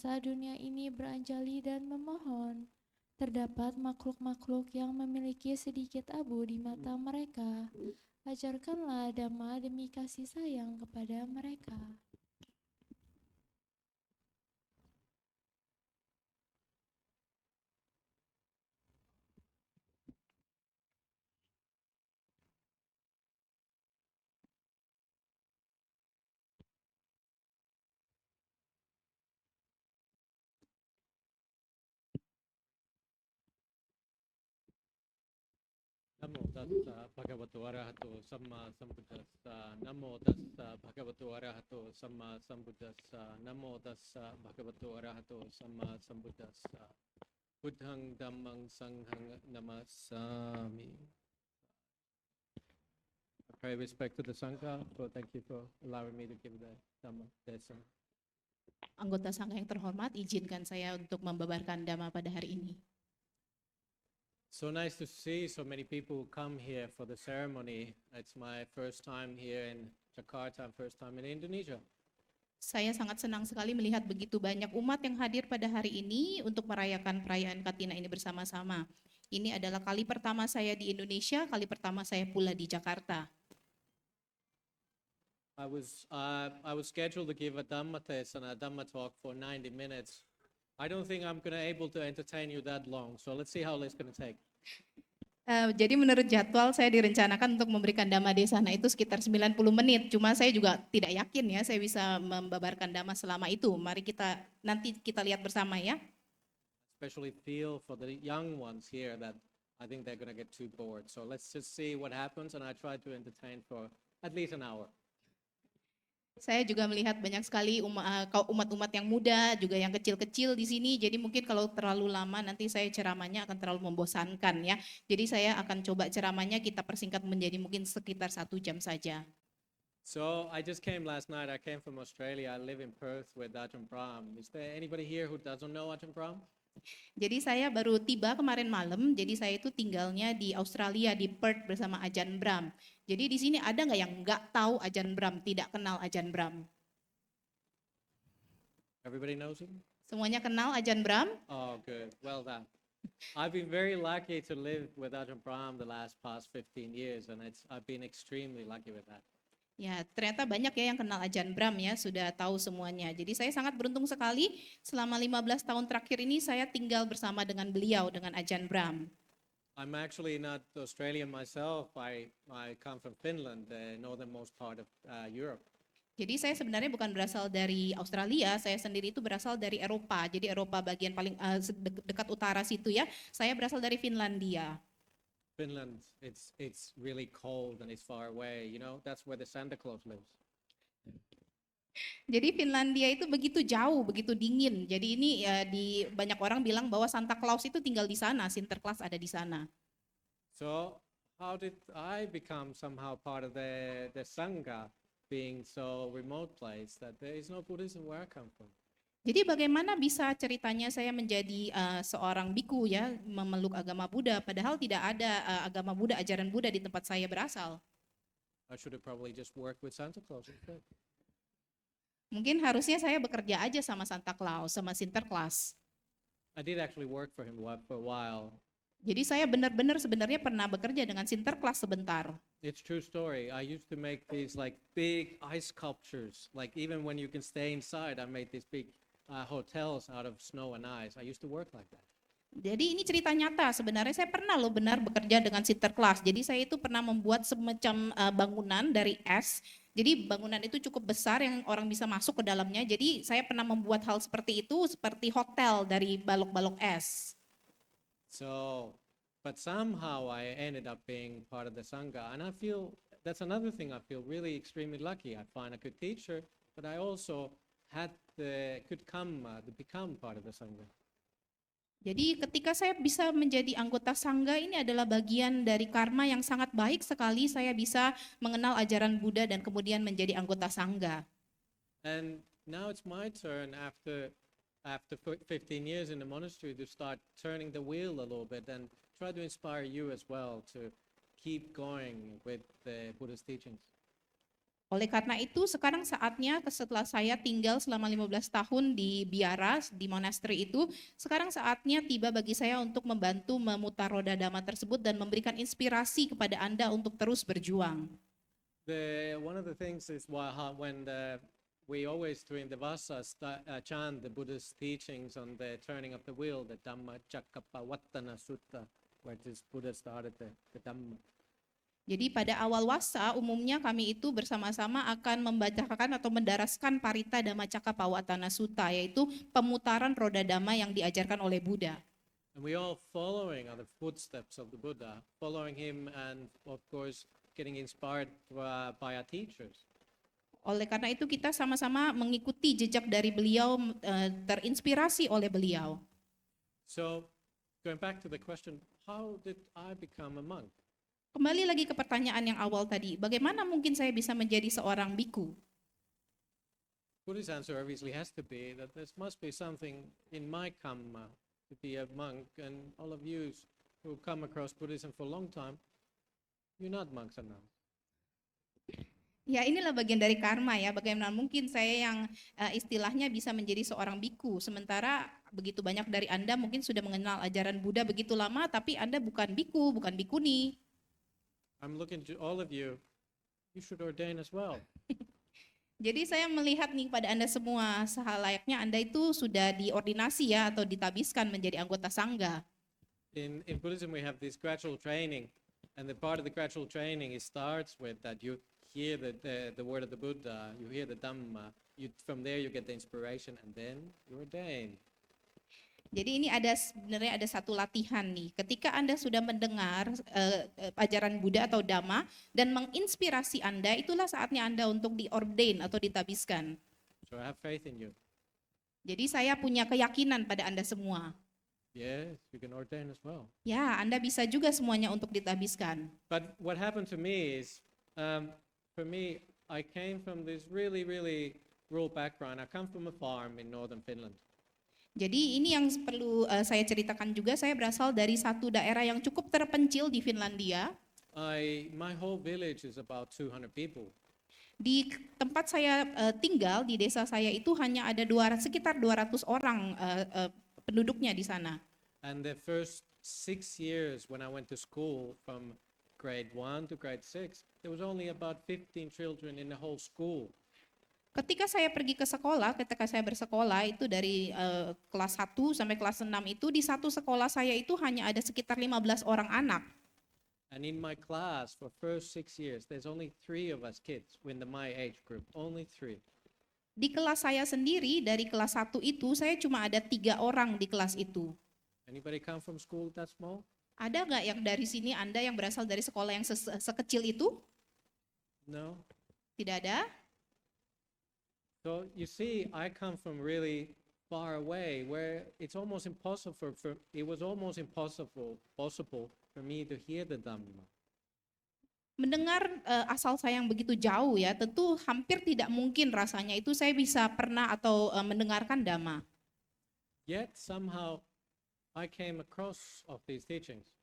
bangsa dunia ini beranjali dan memohon. Terdapat makhluk-makhluk yang memiliki sedikit abu di mata mereka. Ajarkanlah dhamma demi kasih sayang kepada mereka. Namo tassa bhagavato arahato samma sambuddhassa. Namo tassa bhagavato arahato samma sambuddhassa. Namo tassa bhagavato arahato samma sambuddhassa. Buddhang dhammang sanghang namasami. I pay respect to the Sangha. So thank you for allowing me to give the Dhamma lesson. Anggota Sangha yang terhormat, izinkan saya untuk membabarkan Dhamma pada hari ini. So nice to see so many people who come here for the ceremony. It's my first time here in Jakarta, first time in Indonesia. Saya sangat senang sekali melihat begitu banyak umat yang hadir pada hari ini untuk merayakan perayaan Katina ini bersama-sama. Ini adalah kali pertama saya di Indonesia, kali pertama saya pula di Jakarta. I was scheduled to give a Dhamma test and a Dhamma talk for 90 minutes. I don't think I'm going to able to entertain you that long. So let's see how long it's going to take. Jadi menurut jadwal saya direncanakan untuk memberikan Dhamma Desana itu sekitar 90 menit. Cuma saya juga tidak yakin ya saya bisa membabarkan Dhamma selama itu. Mari nanti kita lihat bersama ya. Especially feel for the young ones here that I think they're going to get too bored. So let's just see what happens and I try to entertain for at least an hour. Saya juga melihat banyak sekali umat-umat yang muda, juga yang kecil-kecil di sini. Jadi mungkin kalau terlalu lama nanti saya ceramahnya akan terlalu membosankan ya. Jadi saya akan coba ceramahnya kita persingkat menjadi mungkin sekitar 1 jam saja. So I just came last night. I came from Australia. I live in Perth with Ajahn Brahm. Is there anybody here who doesn't know Ajahn Brahm? Jadi saya baru tiba kemarin malam, jadi saya itu tinggalnya di Australia, di Perth bersama Ajahn Brahm. Jadi di sini ada nggak yang nggak tahu Ajahn Brahm, tidak kenal Ajahn Brahm? Everybody knows him? Semuanya kenal Ajahn Brahm? Oh, good. Well done. I've been very lucky to live with Ajahn Brahm the past 15 years, and I've been extremely lucky with that. Ya, ternyata banyak ya yang kenal Ajahn Brahm ya, sudah tahu semuanya. Jadi saya sangat beruntung sekali selama 15 tahun terakhir ini saya tinggal bersama dengan beliau, dengan Ajahn Brahm. I'm actually not Australian myself. I come from Finland, the northernmost part of Europe. Jadi saya sebenarnya bukan berasal dari Australia, saya sendiri itu berasal dari Eropa. Jadi Eropa bagian paling dekat utara situ ya. Saya berasal dari Finlandia. Finland, it's really cold and it's far away. You know, that's where the Santa Claus lives. Jadi Finlandia itu begitu jauh, begitu dingin. Jadi ini ya banyak orang bilang bahwa Santa Claus itu tinggal di sana, Sinterklaas ada di sana. So how did I become somehow part of the Sangha, being so remote place that there is no Buddhism where I come from? Jadi bagaimana bisa ceritanya saya menjadi seorang biku ya, memeluk agama Buddha, padahal tidak ada agama Buddha, ajaran Buddha di tempat saya berasal. I should have probably just worked with Santa Claus instead. Mungkin harusnya saya bekerja aja sama Santa Claus, sama Sinterklaas. I did actually work for him for a while. Jadi saya benar-benar sebenarnya pernah bekerja dengan Sinterklaas sebentar. It's true story. I used to make these like big ice sculptures. Like even when you can stay inside, I made these big hotels out of snow and ice. I used to work like that. Jadi ini cerita nyata, sebenarnya saya pernah loh benar bekerja dengan Sinterklaas. Jadi saya itu pernah membuat semacam bangunan dari es. Jadi bangunan itu cukup besar yang orang bisa masuk ke dalamnya. Jadi saya pernah membuat hal seperti itu, seperti hotel dari balok-balok es. So, but somehow I ended up being part of the Sangha. And I feel, that's another thing I feel really extremely lucky. I find a good teacher, but I also could come to become part of the Sangha. Jadi ketika saya bisa menjadi anggota Sangha ini adalah bagian dari karma yang sangat baik sekali saya bisa mengenal ajaran Buddha dan kemudian menjadi anggota Sangha. And now it's my turn after 15 years in the monastery to start turning the wheel a little bit and try to inspire you as well to keep going with the Buddha's teachings. Oleh karena itu, sekarang saatnya setelah saya tinggal selama 15 tahun di Biara, di monastery itu, sekarang saatnya tiba bagi saya untuk membantu memutar roda Dhamma tersebut dan memberikan inspirasi kepada Anda untuk terus berjuang. One of the things is we always during the Vasa chant the Buddha's teachings on the turning of the wheel, the Dhammacakkappavattana Sutta, where this Buddha started the Dhamma. Jadi pada awal wasa umumnya kami itu bersama-sama akan membacakan atau mendaraskan Parita Dhammacakkappavattana Sutta, yaitu pemutaran roda Dhamma yang diajarkan oleh Buddha. And we all following on the footsteps of the Buddha, following him and of course getting inspired by our teachers. Oleh karena itu kita sama-sama mengikuti jejak dari beliau, terinspirasi oleh beliau. So going back to the question, how did I become a monk? Kembali lagi ke pertanyaan yang awal tadi, bagaimana mungkin saya bisa menjadi seorang biku? Buddhist answer obviously has to be that there must be something in my karma to be a monk, and all of you who come across Buddhism for a long time, you're not monks and nuns. Ya, inilah bagian dari karma ya. Bagaimana mungkin saya yang istilahnya bisa menjadi seorang biku, sementara begitu banyak dari Anda mungkin sudah mengenal ajaran Buddha begitu lama, tapi Anda bukan biku, bukan bikuni. I'm looking to all of you, you should ordain as well. Jadi saya melihat nih pada Anda semua, selayaknya Anda itu sudah diordinasi ya atau ditabiskan menjadi anggota sangga. In Buddhism, we have this gradual training, and the part of the gradual training starts with that you hear the word of the Buddha, you hear the Dhamma, from there you get the inspiration, and then you ordain. Jadi ini sebenarnya ada satu latihan nih. Ketika Anda sudah mendengar ajaran Buddha atau Dhamma dan menginspirasi Anda, itulah saatnya Anda untuk diordain atau ditabiskan. So I have faith in you. Jadi saya punya keyakinan pada Anda semua. Yes, you can ordain as well. Ya, Anda bisa juga semuanya untuk ditabiskan. But what happened to me is, for me, I came from this really, really rural background. I come from a farm in northern Finland. Jadi ini yang perlu saya ceritakan juga, saya berasal dari satu daerah yang cukup terpencil di Finlandia. My whole village is about 200 people. Di tempat saya tinggal, di desa saya itu hanya ada sekitar 200 orang penduduknya di sana. And the first 6 years when I went to school from grade 1 to grade 6, there was only about 15 children in the whole school. Ketika saya pergi ke sekolah, ketika saya bersekolah itu dari kelas 1 sampai kelas 6 itu di satu sekolah saya itu hanya ada sekitar 15 orang anak. And in my class for first 6 years, there's only 3 of us kids in my age group, only 3. Di kelas saya sendiri dari kelas 1 itu saya cuma ada 3 orang di kelas itu. Anybody come from school that small? Ada nggak yang dari sini Anda yang berasal dari sekolah yang sekecil itu? No. Tidak ada. So you see, I come from really far away, where it's almost impossible possible for me to hear the Dhamma. Mendengar asal saya yang begitu jauh ya, tentu hampir tidak mungkin rasanya itu saya bisa pernah atau mendengarkan Dhamma. Yet somehow I came across of these teachings.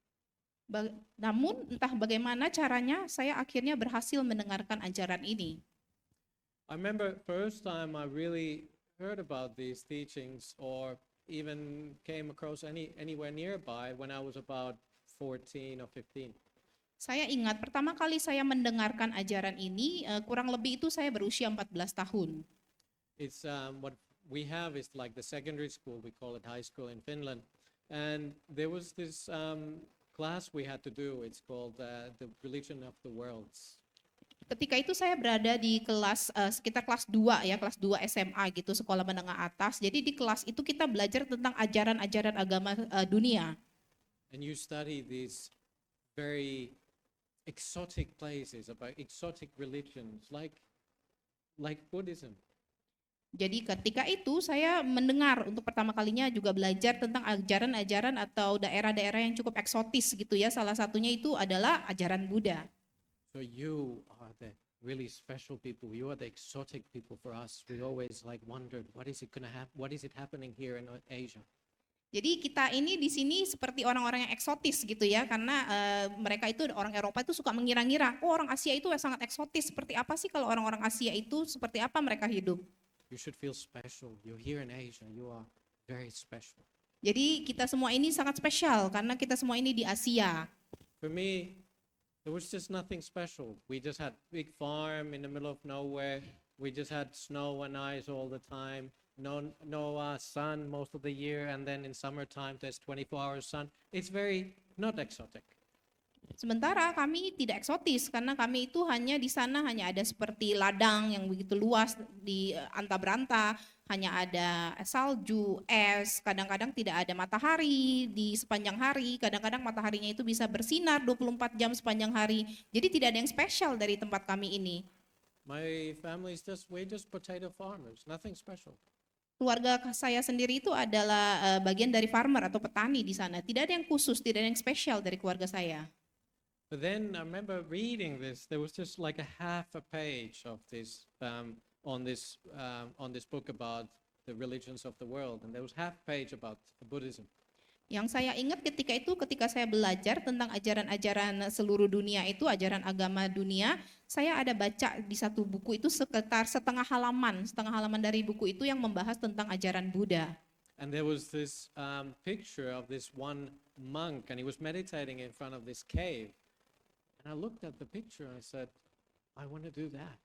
Namun entah bagaimana caranya saya akhirnya berhasil mendengarkan ajaran ini. I remember first time I really heard about these teachings or even came across anywhere nearby when I was about 14 or 15. Saya ingat pertama kali saya mendengarkan ajaran ini kurang lebih itu saya berusia 14 tahun. It's what we have is like the secondary school, we call it high school in Finland. And there was this class we had to do, it's called the Religion of the Worlds. Ketika itu saya berada di kelas sekitar kelas 2 ya, kelas 2 SMA gitu, sekolah menengah atas. Jadi di kelas itu kita belajar tentang ajaran-ajaran agama dunia. And you study these very exotic places about exotic religions like Buddhism. Jadi ketika itu saya mendengar untuk pertama kalinya juga belajar tentang ajaran-ajaran atau daerah-daerah yang cukup eksotis gitu ya. Salah satunya itu adalah ajaran Buddha. So you are the really special people. You are the exotic people for us. We always like wondered, what is it happening here in Asia? Jadi kita ini di sini seperti orang-orang yang eksotis gitu ya, karena mereka itu orang Eropa itu suka mengira-ngira, oh orang Asia itu sangat eksotis. Seperti apa sih kalau orang-orang Asia itu seperti apa mereka hidup? You should feel special. You're here in Asia. You are very special. Jadi kita semua ini sangat spesial karena kita semua ini di Asia. For me, there was just nothing special. We just had big farm in the middle of nowhere. We just had snow and ice all the time. No sun most of the year, and then in summertime there's 24 hours sun. It's very not exotic. Sementara kami tidak eksotis karena kami itu hanya di sana hanya ada seperti ladang yang begitu luas di anta beranta, hanya ada salju, es, kadang-kadang tidak ada matahari di sepanjang hari, kadang-kadang mataharinya itu bisa bersinar 24 jam sepanjang hari. Jadi tidak ada yang spesial dari tempat kami ini. My family is we're just potato farmers, nothing special. Keluarga saya sendiri itu adalah bagian dari farmer atau petani di sana. Tidak ada yang khusus, tidak ada yang spesial dari keluarga saya. But then I remember reading this. There was just like a half a page of this on this book about the religions of the world, and there was half page about Buddhism. Yang saya ingat ketika saya belajar tentang ajaran-ajaran seluruh dunia itu, ajaran agama dunia, saya ada baca di satu buku itu sekitar setengah halaman dari buku itu yang membahas tentang ajaran Buddha. And there was this picture of this one monk, and he was meditating in front of this cave. And I looked at the picture and I said, I want to do that.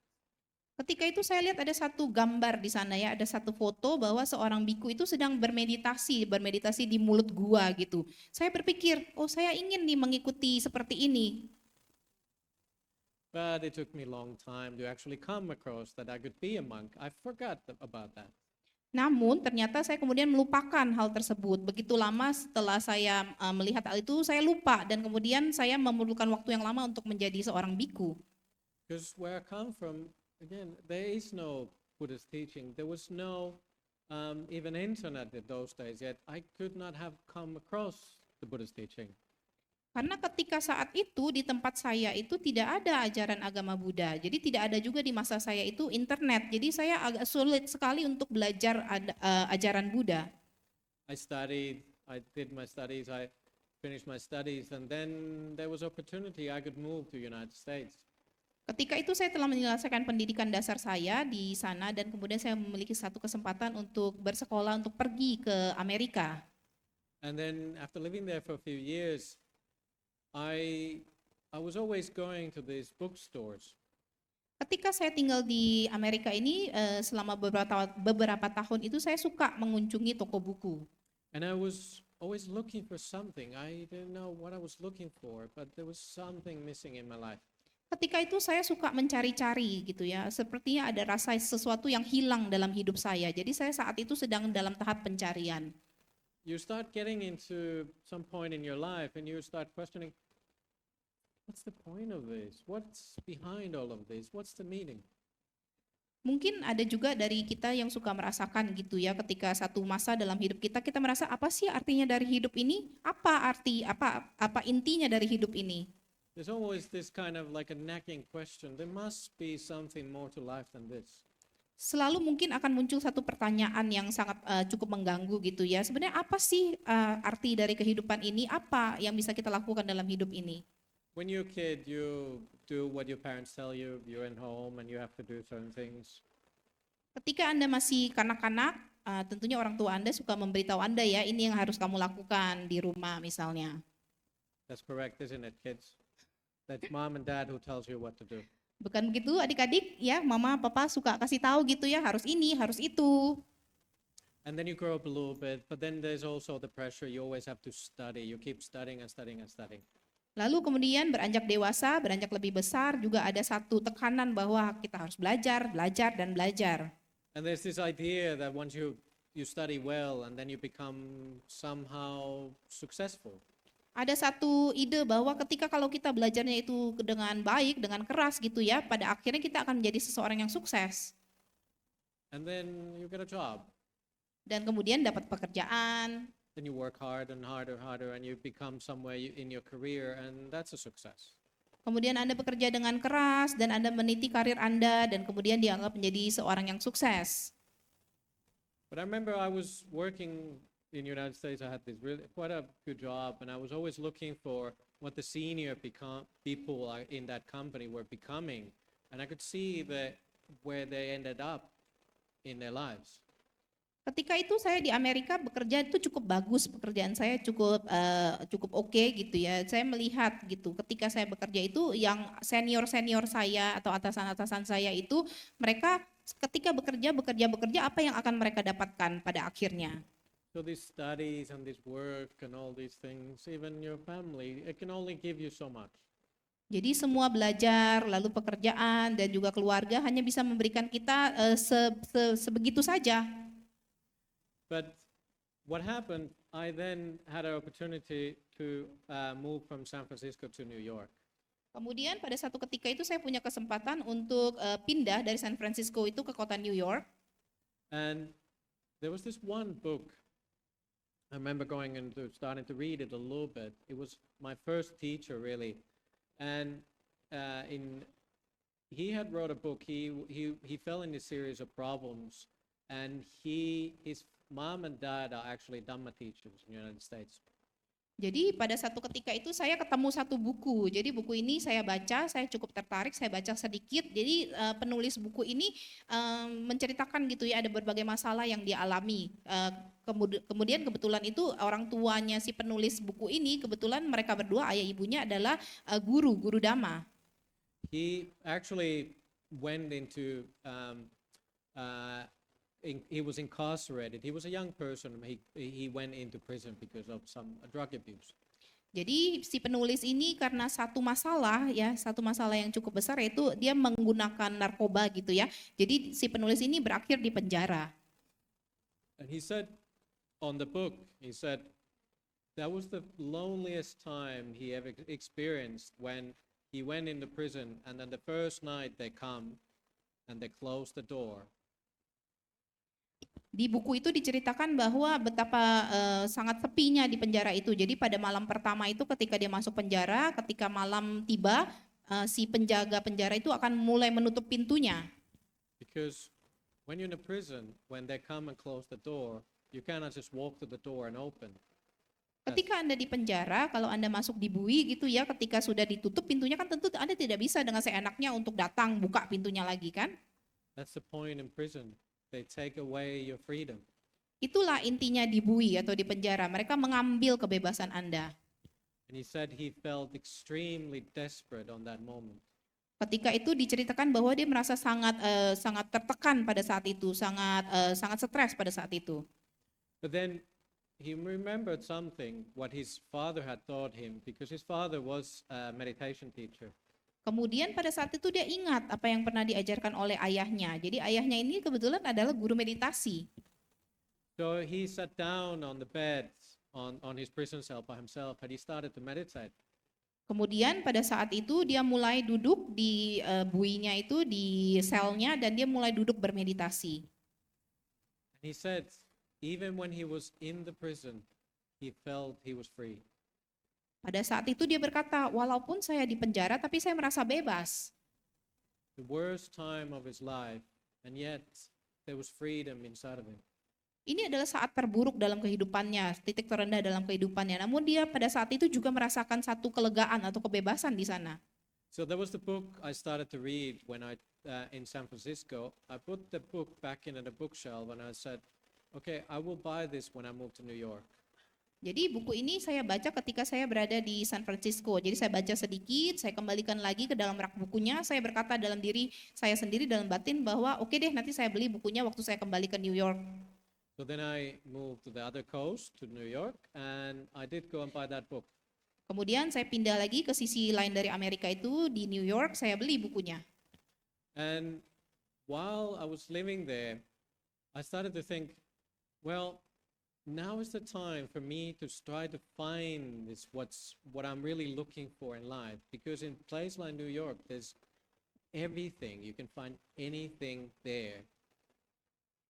Ketika itu saya lihat ada satu gambar di sana ya, ada satu foto bahwa seorang biku itu sedang bermeditasi di mulut gua gitu. Saya berpikir, oh saya ingin nih mengikuti seperti ini. But it took me a long time to actually come across that I could be a monk. I forgot about that. Namun ternyata saya kemudian melupakan hal tersebut. Begitu lama setelah saya melihat hal itu, saya lupa dan kemudian saya memerlukan waktu yang lama untuk menjadi seorang biku. Because where I come from, again, there is no Buddhist teaching. There was no even internet in those days yet. I could not have come across the Buddhist teaching. Karena ketika saat itu di tempat saya itu tidak ada ajaran agama Buddha. Jadi tidak ada juga di masa saya itu internet. Jadi saya agak sulit sekali untuk belajar ajaran Buddha. I did my studies, I finished my studies, and then there was opportunity I could move to United States. Ketika itu saya telah menyelesaikan pendidikan dasar saya di sana dan kemudian saya memiliki satu kesempatan untuk bersekolah untuk pergi ke Amerika. And then after living there for a few years, I was always going to these bookstores. Ketika saya tinggal di Amerika ini selama beberapa tahun itu saya suka mengunjungi toko buku. And I was always looking for something. I didn't know what I was looking for, but there was something missing in my life. Ketika itu saya suka mencari-cari gitu ya, sepertinya ada rasa sesuatu yang hilang dalam hidup saya. Jadi saya saat itu sedang dalam tahap pencarian. You start getting into some point in your life and you start questioning, what's the point of this? What's behind all of this? What's the meaning? Mungkin ada juga dari kita yang suka merasakan gitu ya, ketika satu masa dalam hidup kita merasa apa sih artinya dari hidup ini? Apa intinya dari hidup ini? There's always this kind of like a nagging question. There must be something more to life than this. Selalu mungkin akan muncul satu pertanyaan yang sangat cukup mengganggu gitu ya. Sebenarnya apa sih arti dari kehidupan ini? Apa yang bisa kita lakukan dalam hidup ini? When you're a kid, you do what your parents tell you. You're in home and you have to do certain things. Ketika Anda masih kanak-kanak, tentunya orang tua Anda suka memberitahu Anda ya, ini yang harus kamu lakukan di rumah misalnya. That's correct, isn't it, kids? That's mom and dad who tells you what to do. Bukan begitu adik-adik ya, mama, papa suka kasih tahu gitu ya, harus ini, harus itu. And then you grow up a little bit, but then there's also the pressure. You always have to study. You keep studying and studying and studying. Lalu kemudian beranjak dewasa, beranjak lebih besar, juga ada satu tekanan bahwa kita harus belajar, belajar, dan belajar. And there's this idea that once you study well and then you become somehow successful. Ada satu ide bahwa ketika kalau kita belajarnya itu dengan baik, dengan keras gitu ya, pada akhirnya kita akan menjadi seseorang yang sukses. And then you get a job. Dan kemudian dapat pekerjaan. Then you work hard and harder and you become somewhere in your career and that's a success. Kemudian Anda bekerja dengan keras dan Anda meniti karir Anda dan kemudian dianggap menjadi seorang yang sukses. But I remember I was working in the United States, I had this really quite a good job, and I was always looking for what the senior people in that company were becoming, and I could see where they ended up in their lives. Ketika itu saya di Amerika bekerja itu cukup bagus, pekerjaan saya cukup oke gitu ya. Saya melihat gitu, ketika saya bekerja itu yang senior-senior saya atau atasan-atasan saya itu mereka ketika bekerja apa yang akan mereka dapatkan pada akhirnya. So these studies and this work and all these things, even your family, it can only give you so much. Jadi semua belajar, lalu pekerjaan dan juga keluarga hanya bisa memberikan kita sebegitu saja. But what happened, I then had an opportunity to move from San Francisco to New York. Kemudian pada satu ketika itu saya punya kesempatan untuk pindah dari San Francisco itu ke kota New York. And there was this one book. I remember starting to read it a little bit. It was my first teacher, really. And he had wrote a book. He fell in a series of problems, and his mom and dad are actually Dhamma teachers in the United States. Jadi pada satu ketika itu saya ketemu satu buku. Jadi buku ini saya baca, saya cukup tertarik, saya baca sedikit. Jadi penulis buku ini menceritakan gitu ya ada berbagai masalah yang dia alami. Kemudian kebetulan itu orang tuanya si penulis buku ini kebetulan mereka berdua ayah ibunya adalah guru Dhamma. He actually went into he was incarcerated. He was a young person. He went into prison because of some drug abuse. Jadi si penulis ini karena satu masalah yang cukup besar yaitu dia menggunakan narkoba gitu ya. Jadi si penulis ini berakhir di penjara. And he said on the book, he said that was the loneliest time he ever experienced when he went into prison, and then the first night they come and they close the door. Di buku itu diceritakan bahwa betapa sangat sepinya di penjara itu. Jadi pada malam pertama itu ketika dia masuk penjara, ketika malam tiba, si penjaga penjara itu akan mulai menutup pintunya. Because when you're in a prison, when they come and close the door, you cannot just walk to the door and open. Ketika Anda di penjara, kalau Anda masuk di bui gitu ya, ketika sudah ditutup pintunya kan tentu Anda tidak bisa dengan seenaknya untuk datang buka pintunya lagi kan? That's the point in prison. They take away your freedom. Itulah intinya di bui atau di penjara. Mereka mengambil kebebasan Anda. And he said he felt extremely desperate on that moment. Ketika itu diceritakan bahwa dia merasa sangat tertekan pada saat itu, sangat stres pada saat itu. But then he remembered something, what his father had taught him, because his father was a meditation teacher. Kemudian pada saat itu dia ingat apa yang pernah diajarkan oleh ayahnya. Jadi ayahnya ini kebetulan adalah guru meditasi. So he sat down on the bed on his prison cell by himself and he started to meditate. Kemudian pada saat itu dia mulai duduk di buinya itu di selnya dan dia mulai duduk bermeditasi. And he said, even when he was in the prison, he felt he was free. Pada saat itu dia berkata, walaupun saya di penjara tapi saya merasa bebas. The worst time of his life, and yet there was freedom inside of him. Ini adalah saat terburuk dalam kehidupannya, titik terendah dalam kehidupannya. Namun dia pada saat itu juga merasakan satu kelegaan atau kebebasan di sana. So that was the book I started to read when in San Francisco. I put the book back in the bookshelf and I said, okay, I will buy this when I move to New York. Jadi buku ini saya baca ketika saya berada di San Francisco. Jadi saya baca sedikit, saya kembalikan lagi ke dalam rak bukunya. Saya berkata dalam diri saya sendiri dalam batin bahwa oke deh nanti saya beli bukunya waktu saya kembali ke New York. So then I moved to the other coast, to New York, and I did go and buy that book. Kemudian saya pindah lagi ke sisi lain dari Amerika itu di New York, saya beli bukunya. And while I was living there, I started to think, well, now is the time for me to try to find what I'm really looking for in life. Because in a place like New York, there's everything. You can find anything there.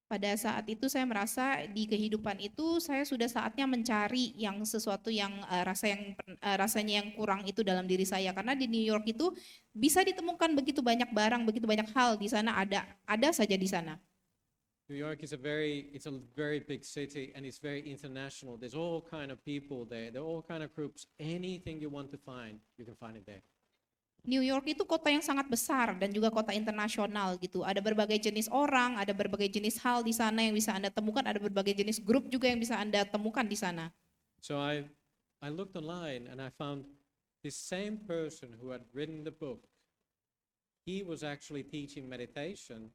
Pada saat itu saya merasa di kehidupan itu saya sudah saatnya mencari yang sesuatu yang rasanya yang kurang itu dalam diri saya. Karena di New York itu bisa ditemukan begitu banyak barang, begitu banyak hal di sana ada saja di sana. New York is it's a very big city and it's very international. There's all kind of people there. There are all kind of groups. Anything you want to find, you can find it there. New York itu kota yang sangat besar dan juga kota internasional gitu. Ada berbagai jenis orang, ada berbagai jenis hal di sana yang bisa Anda temukan, ada berbagai jenis grup juga yang bisa Anda temukan di sana. So I looked online and I found this same person who had written the book. He was actually teaching meditation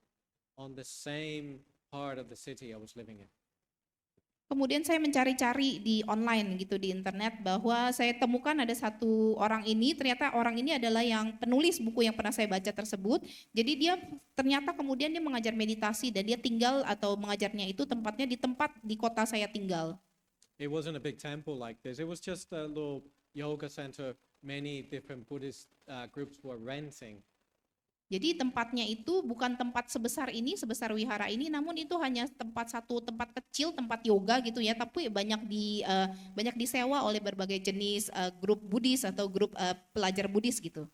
on the same part of the city I was living in. Kemudian saya mencari-cari di online gitu di internet bahwa saya temukan ada satu orang ini, ternyata orang ini adalah yang penulis buku yang pernah saya baca tersebut. Jadi dia ternyata kemudian dia mengajar meditasi dan dia tinggal atau mengajarnya itu tempatnya di tempat di kota saya tinggal. It wasn't a big temple like this. It was just a little yoga center. Many different Buddhist groups were renting. Jadi tempatnya itu bukan tempat sebesar ini, sebesar wihara ini, namun itu hanya tempat kecil, tempat yoga gitu ya, tapi banyak disewa oleh berbagai jenis grup Buddhis atau grup pelajar Buddhis gitu.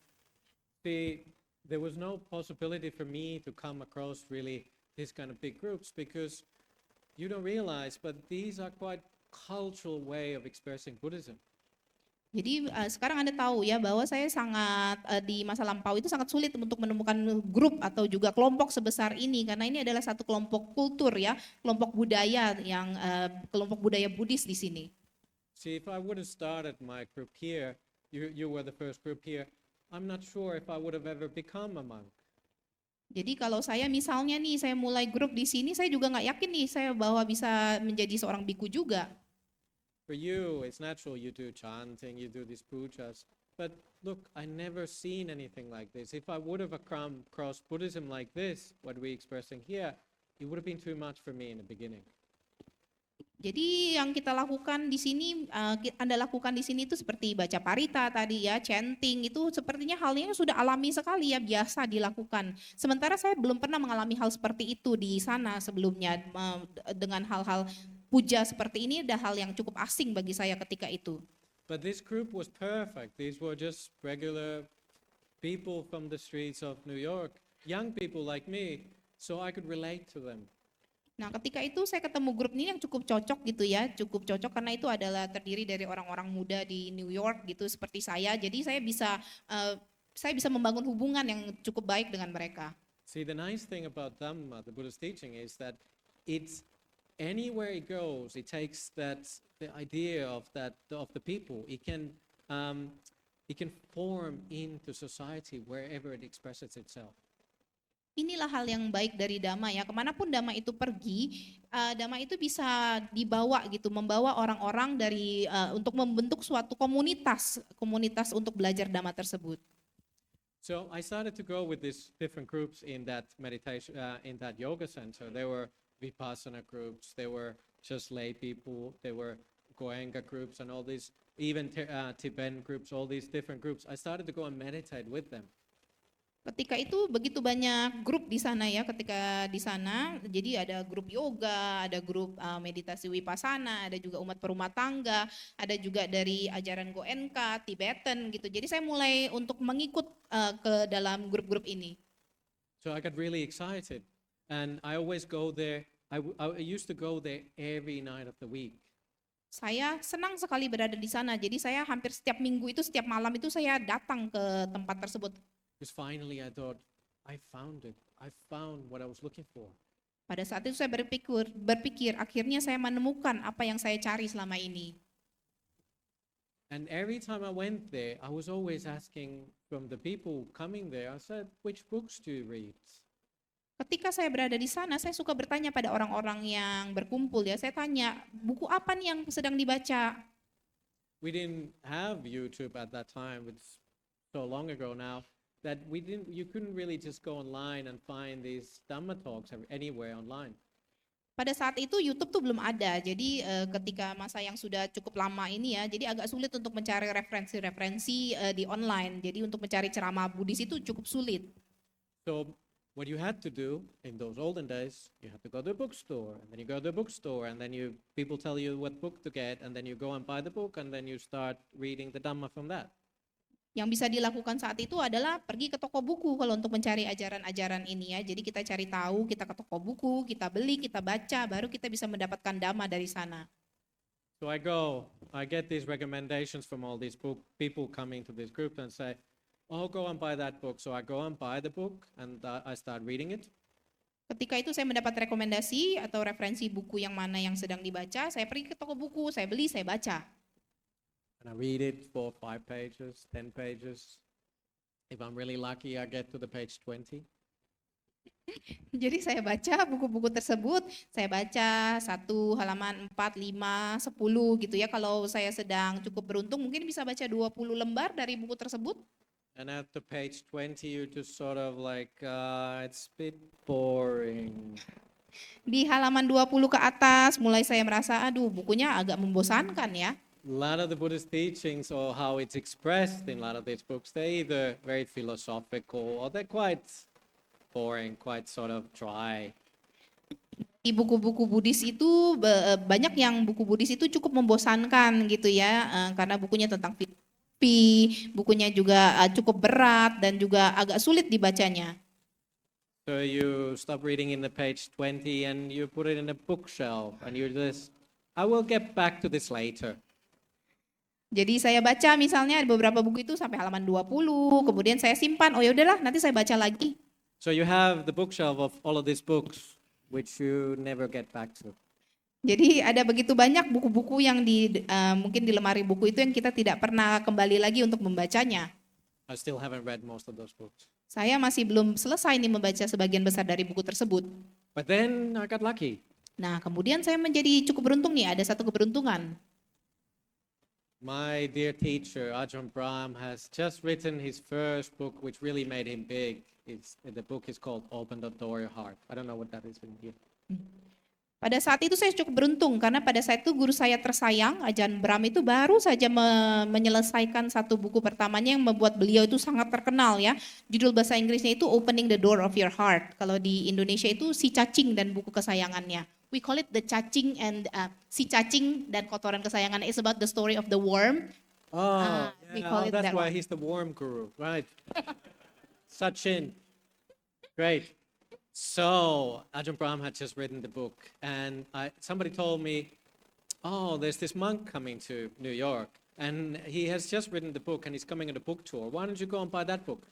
There was no possibility for me to come across really this kind of big groups because you don't realize, but these are quite cultural way of expressing Buddhism. Jadi sekarang Anda tahu ya bahwa saya di masa lampau itu sangat sulit untuk menemukan grup atau juga kelompok sebesar ini karena ini adalah satu kelompok kultur ya, kelompok budaya yang kelompok budaya Buddhis di sini. See, if I would have started my group here, you were the first group here, I'm not sure if I would have ever become a monk. Jadi kalau saya misalnya nih saya mulai grup di sini, saya juga nggak yakin nih saya bahwa bisa menjadi seorang biku juga. For you, it's natural you do chanting, you do these pujas. But look, I never seen anything like this. If I would have come across Buddhism like this, what we're expressing here, it would have been too much for me in the beginning. Jadi yang kita lakukan di sini, Anda lakukan di sini itu seperti baca parita tadi ya, chanting itu sepertinya halnya sudah alami sekali ya, biasa dilakukan. Sementara saya belum pernah mengalami hal seperti itu di sana sebelumnya dengan hal-hal puja seperti ini, ada hal yang cukup asing bagi saya ketika itu. But this group was perfect. These were just regular people from the streets of New York, young people like me, so I could relate to them. Nah, ketika itu saya ketemu grup ini yang cukup cocok gitu ya, cukup cocok karena itu adalah terdiri dari orang-orang muda di New York gitu seperti saya. Jadi saya bisa membangun hubungan yang cukup baik dengan mereka. See, the nice thing about Dhamma, the Buddha's teaching, is that it's anywhere it goes, it takes the idea of the people. It can form into society wherever it expresses itself. Inilah hal yang baik dari Dhamma ya. Kemanapun Dhamma itu pergi, Dhamma itu bisa dibawa gitu, membawa orang-orang untuk membentuk suatu komunitas untuk belajar Dhamma tersebut. So I started to go with these different groups in that meditation, in that yoga center. There were Vipassana groups, there were just lay people, there were Goenka groups and all these, even Tibetan groups, all these different groups. I started to go and meditate with them. Ketika itu begitu banyak grup di sana ya, ketika di sana jadi ada grup yoga, ada grup meditasi Vipassana, ada juga umat perumah tangga, ada juga dari ajaran Goenka, Tibetan gitu. Jadi saya mulai untuk mengikut ke dalam grup-grup ini. So I got really excited and I always go there. I used to go there every night of the week. Saya senang sekali berada di sana. Jadi saya hampir setiap minggu itu, setiap malam itu saya datang ke tempat tersebut. Because finally I thought, I found it. I found what I was looking for. Pada saat itu saya berpikir akhirnya saya menemukan apa yang saya cari selama ini. And every time I went there, I was always asking from the people coming there, I said, which books do you read? Ketika saya berada di sana, saya suka bertanya pada orang-orang yang berkumpul ya. Saya tanya, buku apa nih yang sedang dibaca? We didn't have YouTube at that time. It's so long ago now that you couldn't really just go online and find these Dhamma talks anywhere online. Pada saat itu YouTube tuh belum ada. Jadi ketika masa yang sudah cukup lama ini ya, jadi agak sulit untuk mencari referensi-referensi di online. Jadi untuk mencari ceramah Buddhis itu cukup sulit. So what you had to do in those olden days, you had to go to a bookstore, and then you go to the bookstore, and then people tell you what book to get, and then you go and buy the book, and then you start reading the Dhamma from that. Yang bisa dilakukan saat itu adalah pergi ke toko buku kalau untuk mencari ajaran-ajaran ini ya. Jadi kita cari tahu, kita ke toko buku, kita beli, kita baca, baru kita bisa mendapatkan dhamma dari sana. So I get these recommendations from all these people coming to this group and say, oh, go and buy that book. So I go and buy the book and I start reading it. Ketika itu saya mendapat rekomendasi atau referensi buku yang mana yang sedang dibaca, saya pergi ke toko buku, saya beli, saya baca. And I read it for 5 pages, 10 pages. If I'm really lucky, I get to the page 20. Jadi saya baca buku-buku tersebut, saya baca 1 halaman 4, 5, 10 gitu ya. Kalau saya sedang cukup beruntung mungkin bisa baca 20 lembar dari buku tersebut. And at the page 20, you just sort of like, it's a bit boring. Di halaman 20 ke atas mulai saya merasa aduh bukunya agak membosankan ya. A lot of the Buddhist teachings or how it's expressed in a lot of these books, they're either very philosophical or they're quite boring, quite sort of dry. Di buku-buku Buddhis itu banyak yang buku Buddhis itu cukup membosankan gitu ya, karena bukunya tentang filosofi, bukunya juga cukup berat dan juga agak sulit dibacanya. So you stop reading in the page 20 and you put it in a bookshelf and you just, I will get back to this later. Jadi saya baca misalnya beberapa buku itu sampai halaman 20, kemudian saya simpan, oh ya udahlah nanti saya baca lagi. So you have the bookshelf of all of these books which you never get back to. Jadi ada begitu banyak buku-buku yang mungkin di lemari buku itu yang kita tidak pernah kembali lagi untuk membacanya. I still haven't read most of those books. Saya masih belum selesai nih membaca sebagian besar dari buku tersebut. But then I got lucky. Nah kemudian saya menjadi cukup beruntung nih, ada satu keberuntungan. My dear teacher, Ajahn Brahm, has just written his first book, which really made him big. The book is called Open the Door Your Heart. I don't know what that is in here. Pada saat itu saya cukup beruntung, karena pada saat itu guru saya tersayang, Ajahn Brahm itu baru saja menyelesaikan satu buku pertamanya yang membuat beliau itu sangat terkenal ya. Judul bahasa Inggrisnya itu Opening the Door of Your Heart. Kalau di Indonesia itu Si Cacing dan Buku Kesayangannya. We call it the cacing and si cacing dan kotoran kesayangan. It's about the story of the worm. Oh, we yeah, call it that's that why one. he's the worm guru, right? Sachin. Great. So Ajahn Brahm had just written the book, and somebody told me, oh, there's this monk coming to New York, and he has just written the book, and he's coming on a book tour. Why don't you go and buy that book?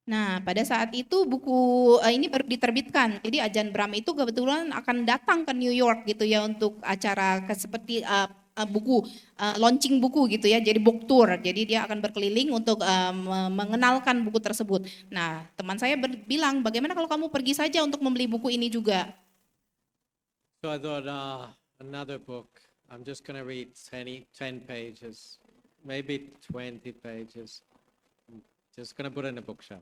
Nah, pada saat itu buku ini baru diterbitkan. Jadi Ajahn Brahm itu kebetulan akan datang ke New York gitu ya untuk acara seperti buku launching buku gitu ya. Jadi book tour. Jadi dia akan berkeliling untuk mengenalkan buku tersebut. Nah, teman saya bilang, "Bagaimana kalau kamu pergi saja untuk membeli buku ini juga?" So I thought, another book. I'm just gonna read 10 pages, maybe 20 pages. Just gonna put it in a bookshelf.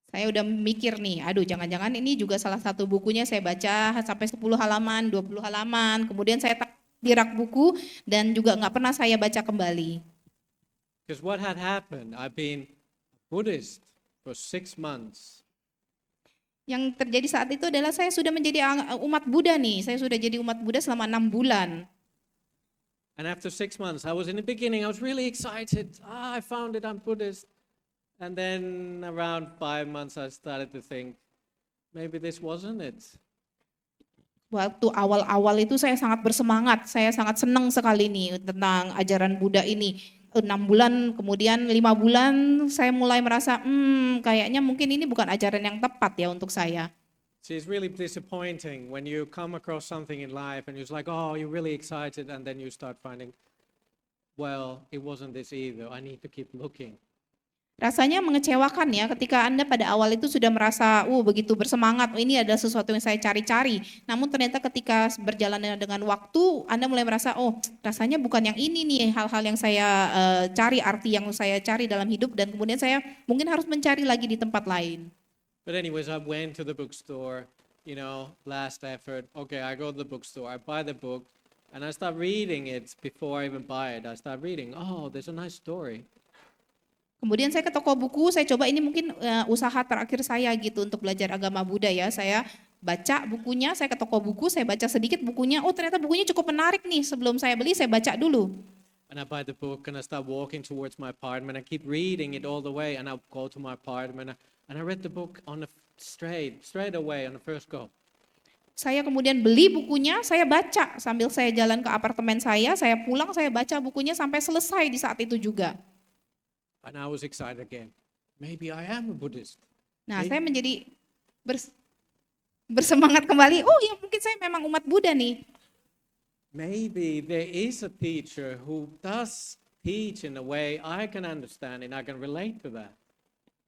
Saya udah mikir nih, aduh jangan-jangan ini juga salah satu bukunya saya baca sampai 10 halaman, 20 halaman, kemudian saya di rak buku dan juga nggak pernah saya baca kembali. Because what had happened, I've been Buddhist for 6 months. Yang terjadi saat itu adalah saya sudah menjadi umat Buddha nih, saya sudah jadi umat Buddha selama 6 bulan. And after 6 months, I was in the beginning, I was really excited. I found it, I'm Buddhist. And then around 5 months, I started to think, maybe this wasn't it. Waktu awal-awal itu saya sangat bersemangat, saya sangat senang sekali nih tentang ajaran Buddha ini. 6 bulan, kemudian 5 bulan saya mulai merasa, kayaknya mungkin ini bukan ajaran yang tepat ya untuk saya. See, it's really disappointing when you come across something in life and you're like, oh, you're really excited, and then you start finding, well, it wasn't this either. I need to keep looking. Rasanya mengecewakan ya ketika Anda pada awal itu sudah merasa, begitu bersemangat, ini adalah sesuatu yang saya cari-cari. Namun ternyata ketika berjalan dengan waktu, Anda mulai merasa, rasanya bukan yang ini nih, hal-hal yang saya cari, arti yang saya cari dalam hidup, dan kemudian saya mungkin harus mencari lagi di tempat lain. But anyways, I went to the bookstore, last effort. Okay, I go to the bookstore, I buy the book, and I start reading it before I even buy it. I start reading, oh, there's a nice story. Kemudian saya ke toko buku, saya coba ini mungkin usaha terakhir saya gitu untuk belajar agama Buddha ya. Saya baca bukunya, saya ke toko buku, saya baca sedikit bukunya, ternyata bukunya cukup menarik nih. Sebelum saya beli, saya baca dulu. And I buy the book and I start walking towards my apartment. I keep reading it all the way, and I go to my apartment and I read the book on the straight away on the first go. Saya kemudian beli bukunya, saya baca sambil saya jalan ke apartemen saya pulang, saya baca bukunya sampai selesai di saat itu juga. And I was excited again. Maybe I am a Buddhist. Nah, Maybe- saya menjadi bersemangat kembali, oh ya mungkin saya memang umat Buddha nih. Maybe there is a teacher who does teach in a way I can understand and I can relate to that.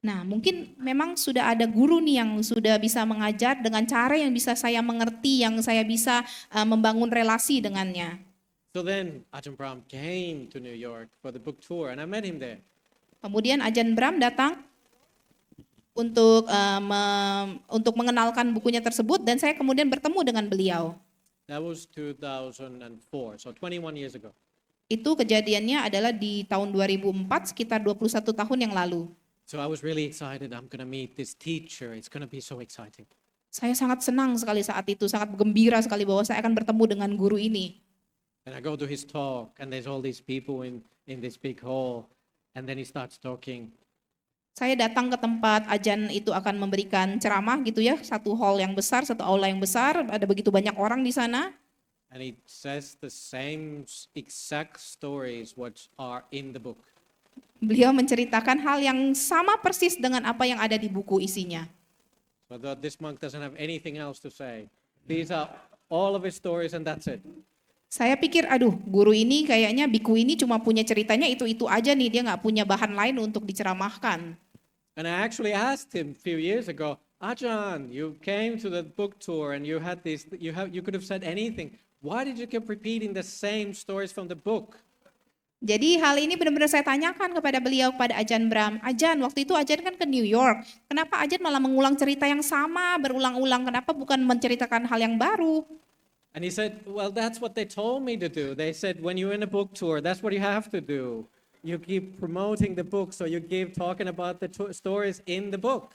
Nah, mungkin memang sudah ada guru nih yang sudah bisa mengajar dengan cara yang bisa saya mengerti, yang saya bisa membangun relasi dengannya. So then Ajahn Brahm came to New York for the book tour and I met him there. Kemudian Ajahn Brahm datang untuk mengenalkan bukunya tersebut dan saya kemudian bertemu dengan beliau. That was 2004, so 21 years ago. Itu kejadiannya adalah di tahun 2004, sekitar 21 tahun yang lalu. So I was really excited. I'm going to meet this teacher. It's going to be so exciting. Saya sangat senang sekali saat itu, sangat gembira sekali bahwa saya akan bertemu dengan guru ini. And I go to his talk, and there's all these people in this big hall. And then he starts talking. Saya datang ke tempat Ajahn itu akan memberikan ceramah gitu ya, satu hall yang besar, satu aula yang besar, ada begitu banyak orang di sana. And he says the same exact stories which are in the book. Beliau menceritakan hal yang sama persis dengan apa yang ada di buku isinya. So I thought this monk doesn't have anything else to say. These are all of his stories and that's it. Saya pikir, aduh, guru ini kayaknya biku ini cuma punya ceritanya itu aja nih, dia nggak punya bahan lain untuk diceramahkan. And I actually asked him a few years ago, Ajahn, you came to the book tour and you had this, you could have said anything. Why did you keep repeating the same stories from the book? Jadi hal ini benar-benar saya tanyakan kepada beliau, kepada Ajahn Brahm. Ajahn, waktu itu Ajahn kan ke New York. Kenapa Ajahn malah mengulang cerita yang sama berulang-ulang? Kenapa bukan menceritakan hal yang baru? And he said, well, that's what they told me to do. They said, when you're in a book tour, that's what you have to do. You keep promoting the book, so you keep talking about the stories in the book.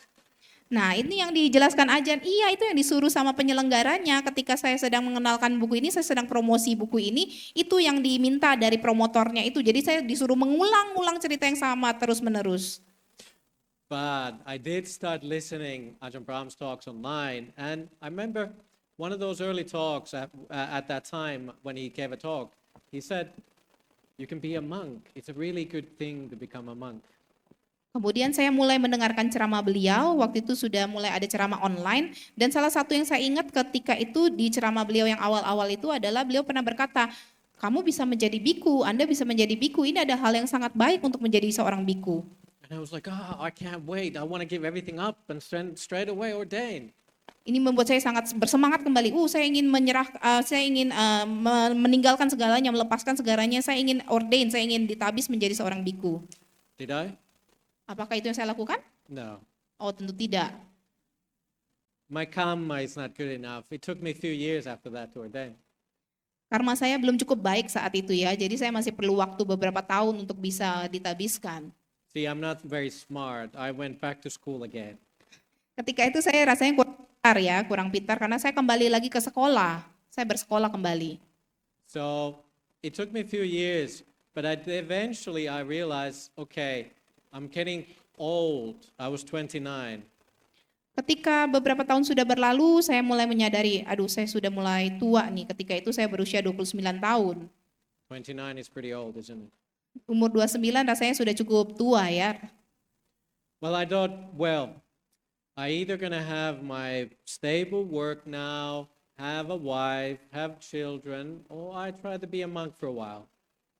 Nah, ini yang dijelaskan Ajahn. Iya, itu yang disuruh sama penyelenggaranya. Ketika saya sedang mengenalkan buku ini, saya sedang promosi buku ini, itu yang diminta dari promotornya itu. Jadi saya disuruh mengulang-ulang cerita yang sama terus-menerus. But I did start listening Ajahn Brahm's talks online, and I remember one of those early talks at that time when he gave a talk, he said, you can be a monk. It's a really good thing to become a monk. Kemudian saya mulai mendengarkan ceramah beliau, waktu itu sudah mulai ada ceramah online, dan salah satu yang saya ingat ketika itu di ceramah beliau yang awal-awal itu adalah beliau pernah berkata, kamu bisa menjadi biku, Anda bisa menjadi biku, ini ada hal yang sangat baik untuk menjadi seorang biku. And I was like, I can't wait. I want to give everything up and straight away ordain. Ini membuat saya sangat bersemangat kembali. Saya ingin meninggalkan segalanya, melepaskan segalanya, saya ingin ordain, saya ingin ditabis menjadi seorang biku. Did I? Apakah itu yang saya lakukan? No. Oh, tentu tidak. My karma is not good enough. It took me a few years after that to ordain. Karma saya belum cukup baik saat itu ya, jadi saya masih perlu waktu beberapa tahun untuk bisa ditabiskan. See, I'm not very smart. I went back to school again. Ketika itu saya rasanya kurang pintar karena saya kembali lagi ke sekolah. Saya bersekolah kembali. So it took me a few years, but eventually I realized, okay, I'm getting old. I was 29. Ketika beberapa tahun sudah berlalu, saya mulai menyadari, aduh saya sudah mulai tua nih. Ketika itu saya berusia 29 tahun. 29 is pretty old, isn't it? Umur 29 rasanya sudah cukup tua ya. Well, I thought, I either gonna have my stable work now, have a wife, have children, or I try to be a monk for a while.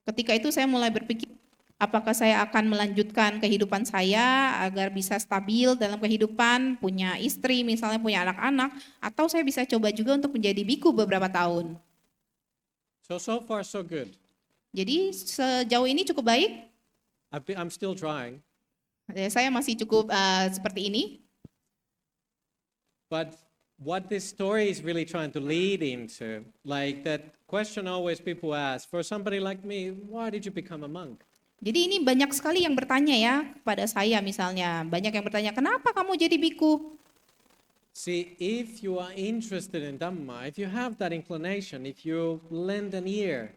Ketika itu saya mulai berpikir, apakah saya akan melanjutkan kehidupan saya agar bisa stabil dalam kehidupan, punya istri, misalnya punya anak-anak, atau saya bisa coba juga untuk menjadi biku beberapa tahun. So far, so good. Jadi sejauh ini cukup baik. I'm still trying. Saya masih cukup seperti ini. But what this story is really trying to lead into, like that question always people ask, for somebody like me, why did you become a monk? Jadi ini banyak sekali yang bertanya ya kepada saya misalnya. Banyak yang bertanya, kenapa kamu jadi biku? See, if you are interested in Dhamma, if you have that inclination, if you lend an ear,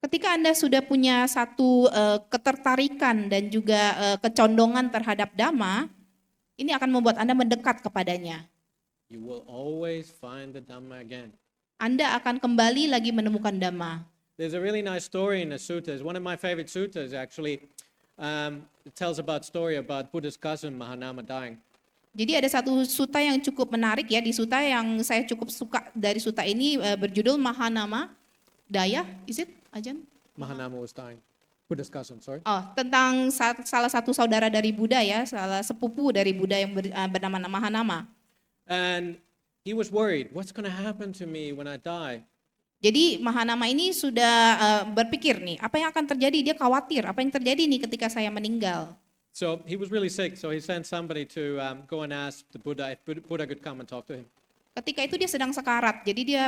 Ketika Anda sudah punya satu ketertarikan dan juga kecondongan terhadap Dhamma, ini akan membuat Anda mendekat kepadanya. You will always find the Dhamma again. Anda akan kembali lagi menemukan Dhamma. There's a really nice story in the suttas. One of my favorite suttas actually it tells about story about Buddha's cousin Mahanama dying. Jadi ada satu sutta yang cukup menarik ya, di sutta yang saya cukup suka dari sutta ini berjudul Mahanama Daya, is it Ajan? Mahanama was dying. Buddha's cousin, sorry. Oh, tentang salah satu saudara dari Buddha ya, salah sepupu dari Buddha yang bernama Mahanama. And he was worried, what's going to happen to me when I die? Jadi Mahanama ini sudah berpikir nih, apa yang akan terjadi? Dia khawatir, apa yang terjadi nih ketika saya meninggal? So he was really sick, so he sent somebody to go and ask the Buddha if Buddha could come and talk to him. Ketika itu dia sedang sekarat, jadi dia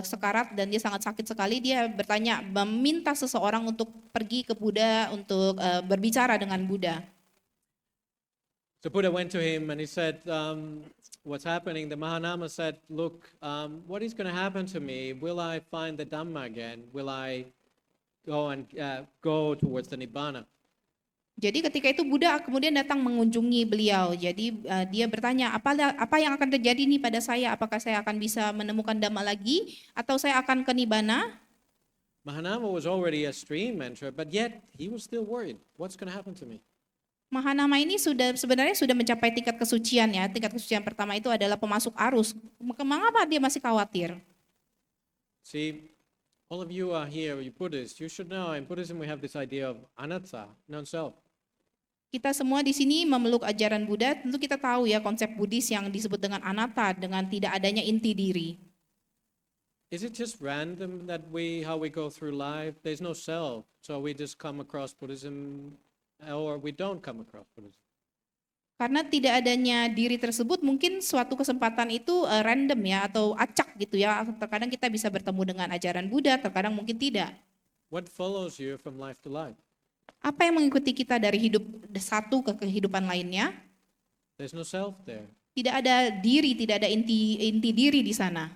sekarat dan dia sangat sakit sekali. Dia bertanya, meminta seseorang untuk pergi ke Buddha untuk berbicara dengan Buddha. So Buddha went to him and he said, what's happening? The Mahanama said, look, what is going to happen to me? Will I find the Dhamma again? Will I go towards the Nibbana? Jadi ketika itu Buddha kemudian datang mengunjungi beliau. Jadi dia bertanya, apa yang akan terjadi nih pada saya? Apakah saya akan bisa menemukan Dhamma lagi atau saya akan ke Nibbana? Mahanama was already a stream enterer, but yet he was still worried. What's going to happen to me? Mahanama ini sebenarnya sudah mencapai tingkat kesucian ya. Tingkat kesucian pertama itu adalah pemasuk arus. Mengapa dia masih khawatir? See, all of you are here, you Buddhists. You should know in Buddhism we have this idea of anatta, non-self. Kita semua di sini memeluk ajaran Buddha, tentu kita tahu ya konsep Buddhis yang disebut dengan anatta, dengan tidak adanya inti diri. Is it just random that how we go through life? There's no self, so we just come across Buddhism or we don't come across Buddhism. Karena tidak adanya diri tersebut, mungkin suatu kesempatan itu random ya atau acak gitu ya. Terkadang kita bisa bertemu dengan ajaran Buddha, terkadang mungkin tidak. What follows you from life to life? Apa yang mengikuti kita dari hidup satu ke kehidupan lainnya? There's no self there. Tidak ada diri, tidak ada inti diri di sana.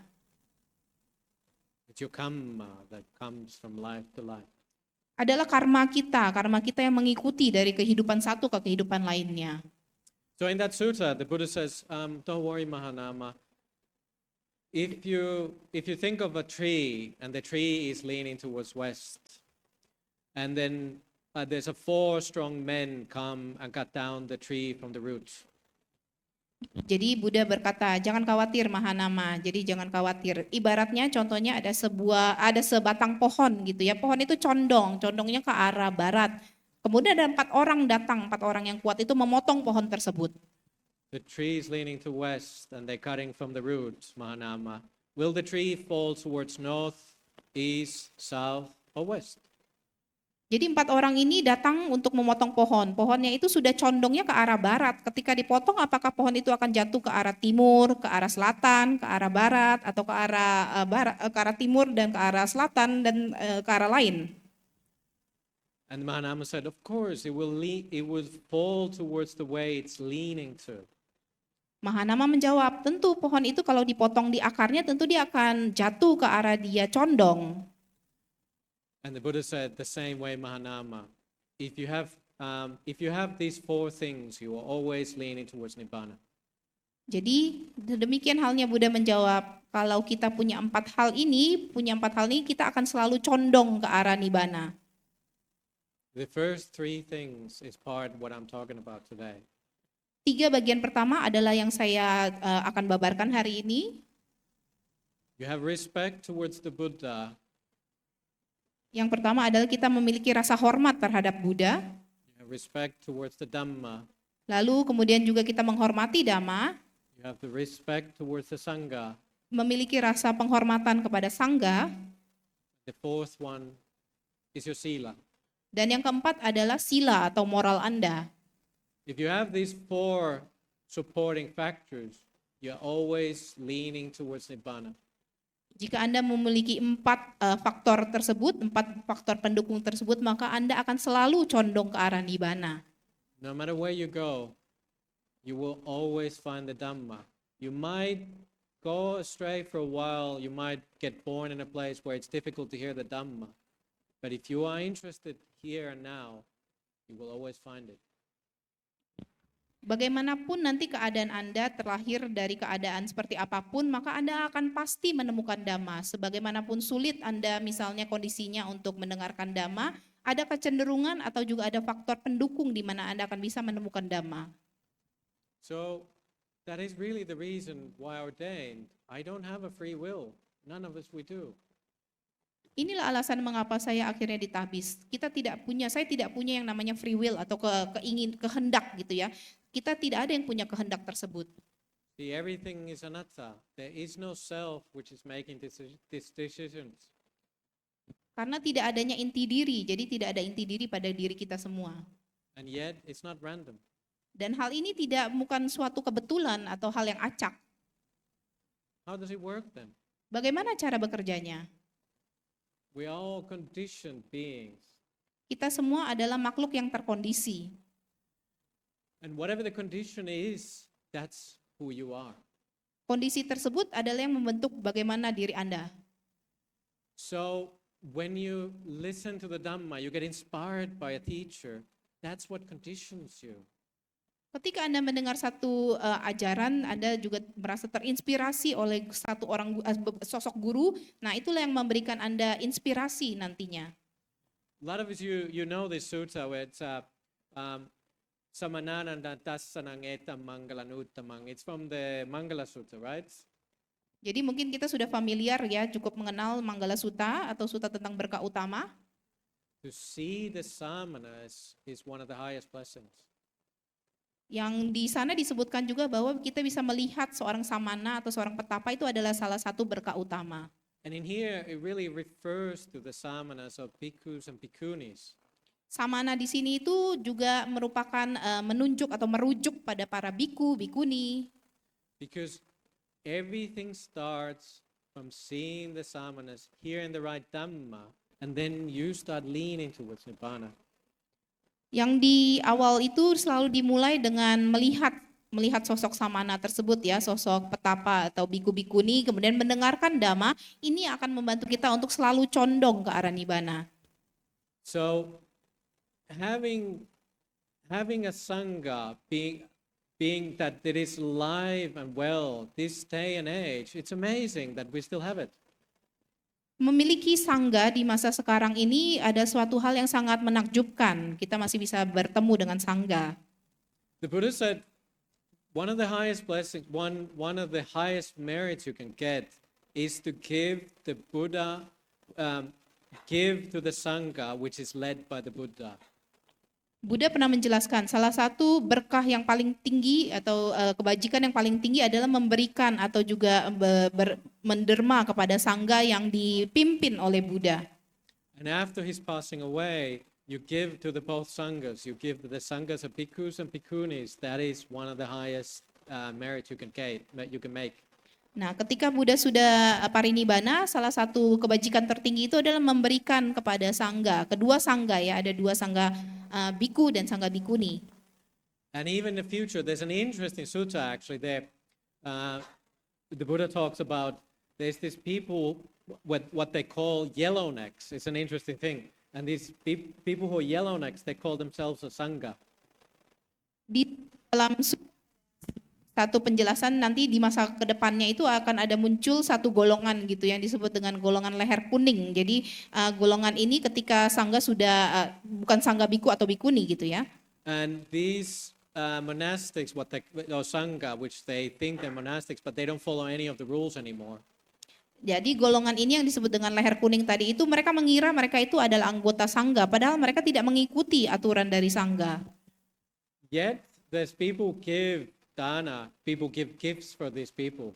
It's your karma that comes from life to life. Adalah karma kita yang mengikuti dari kehidupan satu ke kehidupan lainnya. So in that sutta, the Buddha says, don't worry, Mahanama. If you think of a tree and the tree is leaning towards west, and then there's 4 strong men come and cut down the tree from the roots. Jadi Buddha berkata, jangan khawatir Mahanama. Jadi jangan khawatir. Ibaratnya contohnya ada sebatang pohon gitu ya. Pohon itu condongnya ke arah barat. Kemudian ada 4 orang datang, 4 orang yang kuat itu memotong pohon tersebut. The tree is leaning to west and they're cutting from the roots, Mahanama. Will the tree fall towards north, east, south, or west? Jadi 4 orang ini datang untuk memotong pohon. Pohonnya itu sudah condongnya ke arah barat. Ketika dipotong, apakah pohon itu akan jatuh ke arah timur, ke arah selatan, ke arah barat, atau ke arah timur dan ke arah selatan dan ke arah lain? And Mahanama said, of course, it will fall towards the way it's leaning to. Mahanama menjawab, tentu pohon itu kalau dipotong di akarnya, tentu dia akan jatuh ke arah dia condong. And the Buddha said the same way, Mahanama. If you have these 4 things, you are always leaning towards Nibbana. Jadi demikian halnya Buddha menjawab, kalau kita punya 4 hal ini, kita akan selalu condong ke arah Nibbana. The first 3 things is part of what I'm talking about today. 3 bagian pertama adalah yang saya akan babarkan hari ini. You have respect towards the Buddha. Yang pertama adalah kita memiliki rasa hormat terhadap Buddha. You have respect towards the Dhamma. Lalu kemudian juga kita menghormati Dhamma. You have the respect towards the Sangha. Memiliki rasa penghormatan kepada Sangha. The 4th one is your Sila. Dan yang keempat adalah sila atau moral Anda. If you have these 4 supporting factors, you're always leaning towards Nibbana. Jika Anda memiliki 4 faktor tersebut, 4 faktor pendukung tersebut, maka Anda akan selalu condong ke arah Nibbana. No matter where you go, you will always find the Dhamma. You might go astray for a while, you might get born in a place where it's difficult to hear the Dhamma. But if you are interested here and now, you will always find it. Bagaimanapun nanti keadaan Anda terlahir dari keadaan seperti apapun, maka Anda akan pasti menemukan Dhamma. Sebagaimanapun sulit Anda misalnya kondisinya untuk mendengarkan Dhamma, ada kecenderungan atau juga ada faktor pendukung di mana Anda akan bisa menemukan Dhamma. So that is really the reason why I ordained. I don't have a free will. None of us we do. Inilah alasan mengapa saya akhirnya ditahbis. Saya tidak punya yang namanya free will atau kehendak gitu ya. Kita tidak ada yang punya kehendak tersebut. See, everything is anatta. There is no self which is making these decisions. Karena tidak adanya inti diri, jadi tidak ada inti diri pada diri kita semua. And yet, it's not random. Dan hal ini bukan suatu kebetulan atau hal yang acak. How does it work then? Bagaimana cara bekerjanya? We are all conditioned beings. Kita semua adalah makhluk yang terkondisi. And whatever the condition is, that's who you are. Kondisi tersebut adalah yang membentuk bagaimana diri Anda. So when you listen to the Dhamma, you get inspired by a teacher. That's what conditions you. Ketika Anda mendengar satu ajaran, Anda juga merasa terinspirasi oleh sosok guru. Nah, itulah yang memberikan Anda inspirasi nantinya. A lot of us, you know this sutta where it's Samanananda Tassanang Etam Mangalan Uttamang. It's from the Mangala Sutta, right? Jadi mungkin kita sudah familiar ya, cukup mengenal Manggala Sutta atau sutta tentang berkah utama. To see the samanas is one of the highest blessings. Yang di sana disebutkan juga bahwa kita bisa melihat seorang samana atau seorang petapa itu adalah salah satu berkah utama. And in here, it really refers to the samanas of bhikkhus and bhikkhunis. Samana di sini itu juga merupakan menunjuk atau merujuk pada para biku, bikuni. Because everything starts from seeing the samanas, hearing the right Dhamma, and then you start leaning towards Nibbana. Yang di awal itu selalu dimulai dengan melihat sosok samana tersebut ya, sosok petapa atau biku-bikuni, kemudian mendengarkan Dhamma, ini akan membantu kita untuk selalu condong ke arah Nibbana. So having a sangha being that it is alive and well this day and age, it's amazing that we still have it. Memiliki sangga di masa sekarang ini ada suatu hal yang sangat menakjubkan. Kita masih bisa bertemu dengan sangga. The Buddha said one of the highest blessings, one of the highest merits you can get is to give the Buddha, give to the sangha which is led by the Buddha. Buddha pernah menjelaskan salah satu berkah yang paling tinggi atau kebajikan yang paling tinggi adalah memberikan atau juga menderma kepada sangga yang dipimpin oleh Buddha. And after his passing away, you give to the both sanghas. You give to the sanghas of bhikkhus and bhikkhunis. That is one of the highest merits you can make. Nah, ketika Buddha sudah parinibbana, salah satu kebajikan tertinggi itu adalah memberikan kepada sangga. Kedua sangga ya, ada dua sangga biku dan sangga bikuni. And even in the future, there's an interesting sutta actually there. The Buddha talks about there's these people with what they call yellownecks. It's an interesting thing. And these people who are yellownecks, they call themselves a sangha. Di dalam satu penjelasan nanti di masa kedepannya itu akan ada muncul satu golongan gitu yang disebut dengan golongan leher kuning. Jadi golongan ini ketika sangga sudah bukan sangga biku atau bikuni gitu ya. And these monastics, or sangha, which they think they're monastics, but they don't follow any of the rules anymore. Jadi golongan ini yang disebut dengan leher kuning tadi itu mereka mengira mereka itu adalah anggota sangga, padahal mereka tidak mengikuti aturan dari sangga. Yet there's people give dana, people give gifts for these people.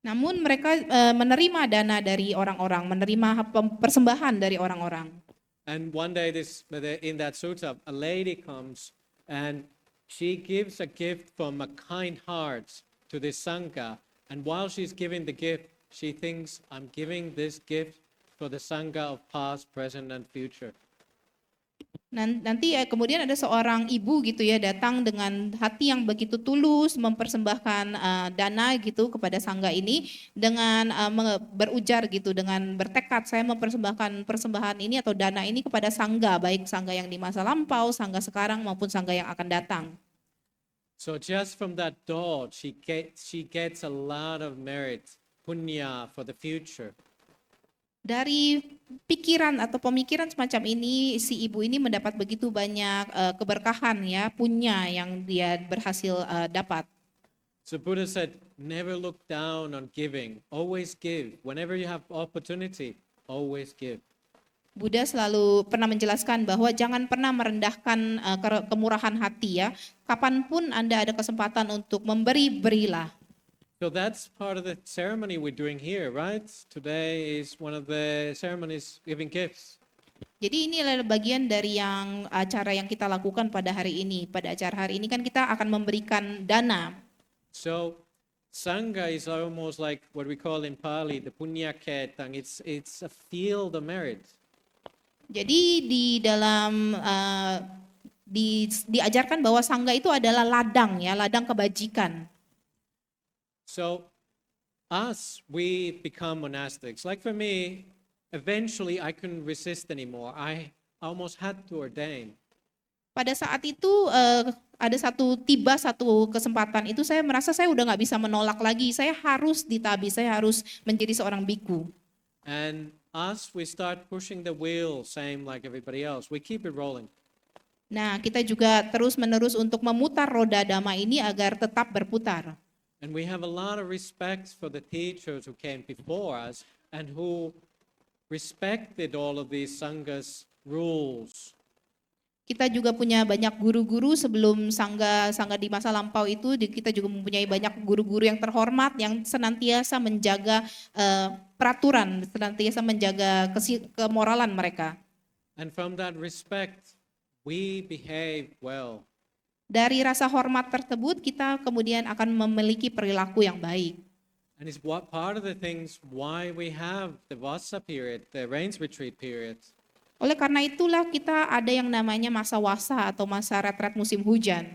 Namun mereka menerima dana dari orang-orang, menerima persembahan dari orang-orang. And one day in that sutta, a lady comes and she gives a gift from a kind heart to this sangha. And while she's giving the gift, she thinks, I'm giving this gift for the sangha of past, present, and future. Nanti kemudian ada seorang ibu gitu ya datang dengan hati yang begitu tulus mempersembahkan dana gitu kepada sangga ini dengan berujar gitu dengan bertekad saya mempersembahkan persembahan ini atau dana ini kepada sangga baik sangga yang di masa lampau, sangga sekarang maupun sangga yang akan datang. So just from that thought, she gets a lot of merit, punya for the future. Dari pikiran atau pemikiran semacam ini, si ibu ini mendapat begitu banyak keberkahan ya, punya yang dia berhasil dapat. So Buddha said, never look down on giving, always give. Whenever you have opportunity, always give. Buddha selalu pernah menjelaskan bahwa jangan pernah merendahkan kemurahan hati ya. Kapanpun Anda ada kesempatan untuk memberi, berilah. So that's part of the ceremony we're doing here, right? Today is one of the ceremonies giving gifts. Jadi ini adalah bagian dari yang acara yang kita lakukan pada hari ini. Pada acara hari ini kan kita akan memberikan dana. So Sangha is almost like what we call in Pali, the punya ketang. It's a field of merit. Jadi di dalam diajarkan bahwa sangga itu adalah ladang ya, ladang kebajikan. So us, we become monastics. Like for me, eventually I couldn't resist anymore. I almost had to ordain. Pada saat itu ada satu kesempatan itu saya merasa saya udah nggak bisa menolak lagi. Saya harus ditabis, saya harus menjadi seorang biku. And us, we start pushing the wheel, same like everybody else. We keep it rolling. Nah, kita juga terus-menerus untuk memutar roda dhamma ini agar tetap berputar. And we have a lot of respect for the teachers who came before us and who respected all of these Sangha's rules. Kita juga punya banyak guru-guru sebelum sangga di masa lampau itu, kita juga mempunyai banyak guru-guru yang terhormat yang senantiasa menjaga peraturan, senantiasa menjaga kemoralan mereka. And from that respect, we behave well. Dari rasa hormat tersebut kita kemudian akan memiliki perilaku yang baik. And it's what part of the things why we have the Vassa period, the rains retreat period. Oleh karena itulah kita ada yang namanya masa wasa atau masa retret musim hujan.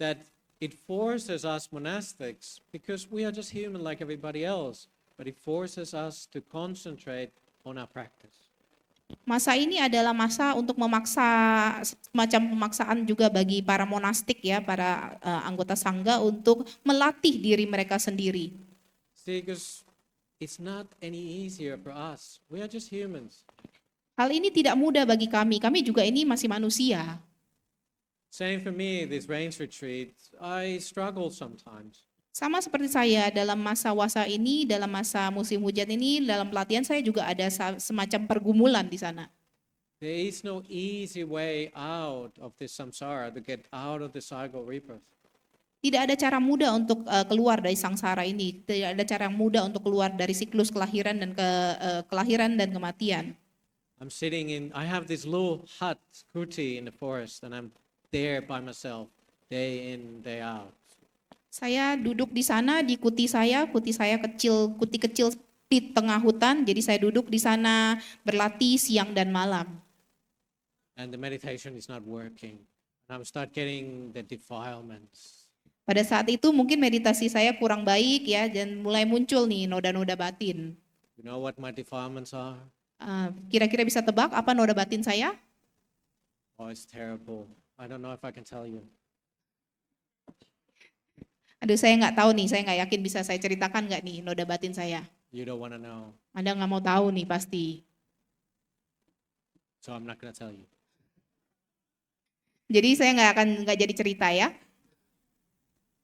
That it forces us monastics, because we are just human like everybody else, but it forces us to concentrate on our practice. Masa ini adalah masa untuk memaksa, semacam pemaksaan juga bagi para monastik ya, para anggota sangga untuk melatih diri mereka sendiri. See, because it's not any easier for us. We are just humans. Hal ini tidak mudah bagi kami juga ini masih manusia. Same for me, this rains retreat, I struggle sometimes. Sama seperti saya dalam masa wasa ini, dalam masa musim hujan ini, dalam pelatihan saya juga ada semacam pergumulan di sana. There is no easy way out of this samsara, to get out of the cycle rebirth. Tidak ada cara mudah untuk keluar dari sangsara ini. Tidak ada cara yang mudah untuk keluar dari siklus kelahiran dan kelahiran dan kematian. I have this little hut, kuti in the forest, and I'm there by myself, day in, day out. Saya duduk di sana di kuti saya kecil, kuti kecil di tengah hutan. Jadi saya duduk di sana berlatih siang dan malam. And the meditation is not working. And I'm start getting the defilements. Pada saat itu mungkin meditasi saya kurang baik ya, dan mulai muncul nih noda-noda batin. You know what my defilements are? Kira-kira bisa tebak apa noda batin saya? Oh, it's terrible. I don't know if I can tell you. Aduh, saya nggak tahu nih, saya nggak yakin bisa saya ceritakan nggak nih noda batin saya. You don't want to know, Anda nggak mau tahu nih pasti. so I'm not going to tell you. Jadi saya nggak jadi cerita ya.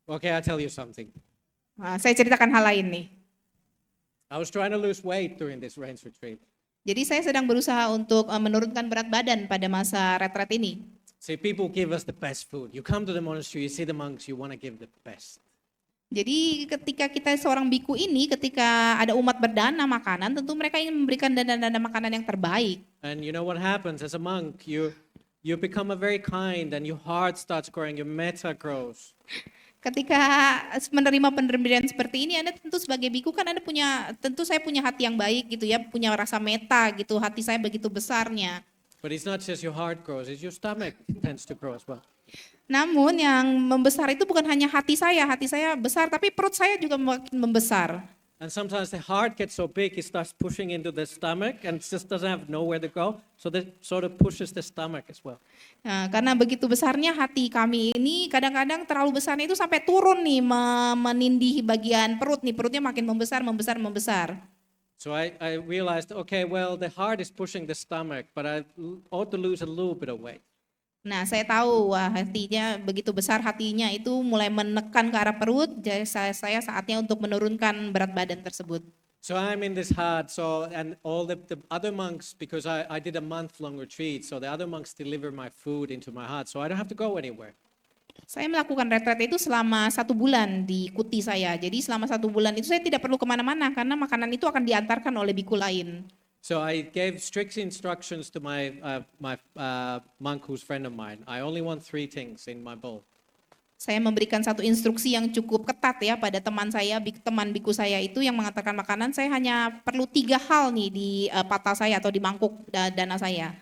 Okay, I'll tell you something. Saya ceritakan hal lain nih. I was trying to lose weight during this rains retreat. Jadi saya sedang berusaha untuk menurunkan berat badan pada masa retret ini. See, people give us the best food. You come to the monastery, you see the monks, you want to give the best. Jadi ketika kita seorang biku ini, ketika ada umat berdana makanan, tentu mereka ingin memberikan dana-dana makanan yang terbaik. And you know what happens as a monk? You become a very kind, and your heart starts growing, your metta grows. Ketika menerima pemberian seperti ini, Anda tentu sebagai biku kan Anda tentu saya punya hati yang baik gitu ya, punya rasa meta gitu, hati saya begitu besarnya. But it's not just your heart grows, it's your stomach tends to grow as well. Namun yang membesar itu bukan hanya hati saya besar, tapi perut saya juga makin membesar. And sometimes the heart gets so big, it starts pushing into the stomach and it just doesn't have nowhere to go. So that sort of pushes the stomach as well. Nah, karena begitu besarnya hati kami ini, kadang-kadang terlalu besarnya itu sampai turun nih, menindih bagian perut nih, perutnya makin membesar. So I realized, okay, well, the heart is pushing the stomach, but I ought to lose a little bit of weight. Nah, saya tahu, wah hatinya begitu besar hatinya itu mulai menekan ke arah perut, jadi saya saatnya untuk menurunkan berat badan tersebut. So I'm in this hut, and all the other monks, because I did a month-long retreat, so the other monks deliver my food into my hut, so I don't have to go anywhere. Saya melakukan retret itu selama 1 bulan di kuti saya, jadi selama 1 bulan itu saya tidak perlu kemana-mana, karena makanan itu akan diantarkan oleh biku lain. So I gave strict instructions to my monk who's friend of mine. I only want 3 things in my bowl. Saya memberikan satu instruksi yang cukup ketat ya pada teman biku saya itu yang mengantarkan makanan. Saya hanya perlu 3 hal nih di patah saya atau di mangkuk dana saya.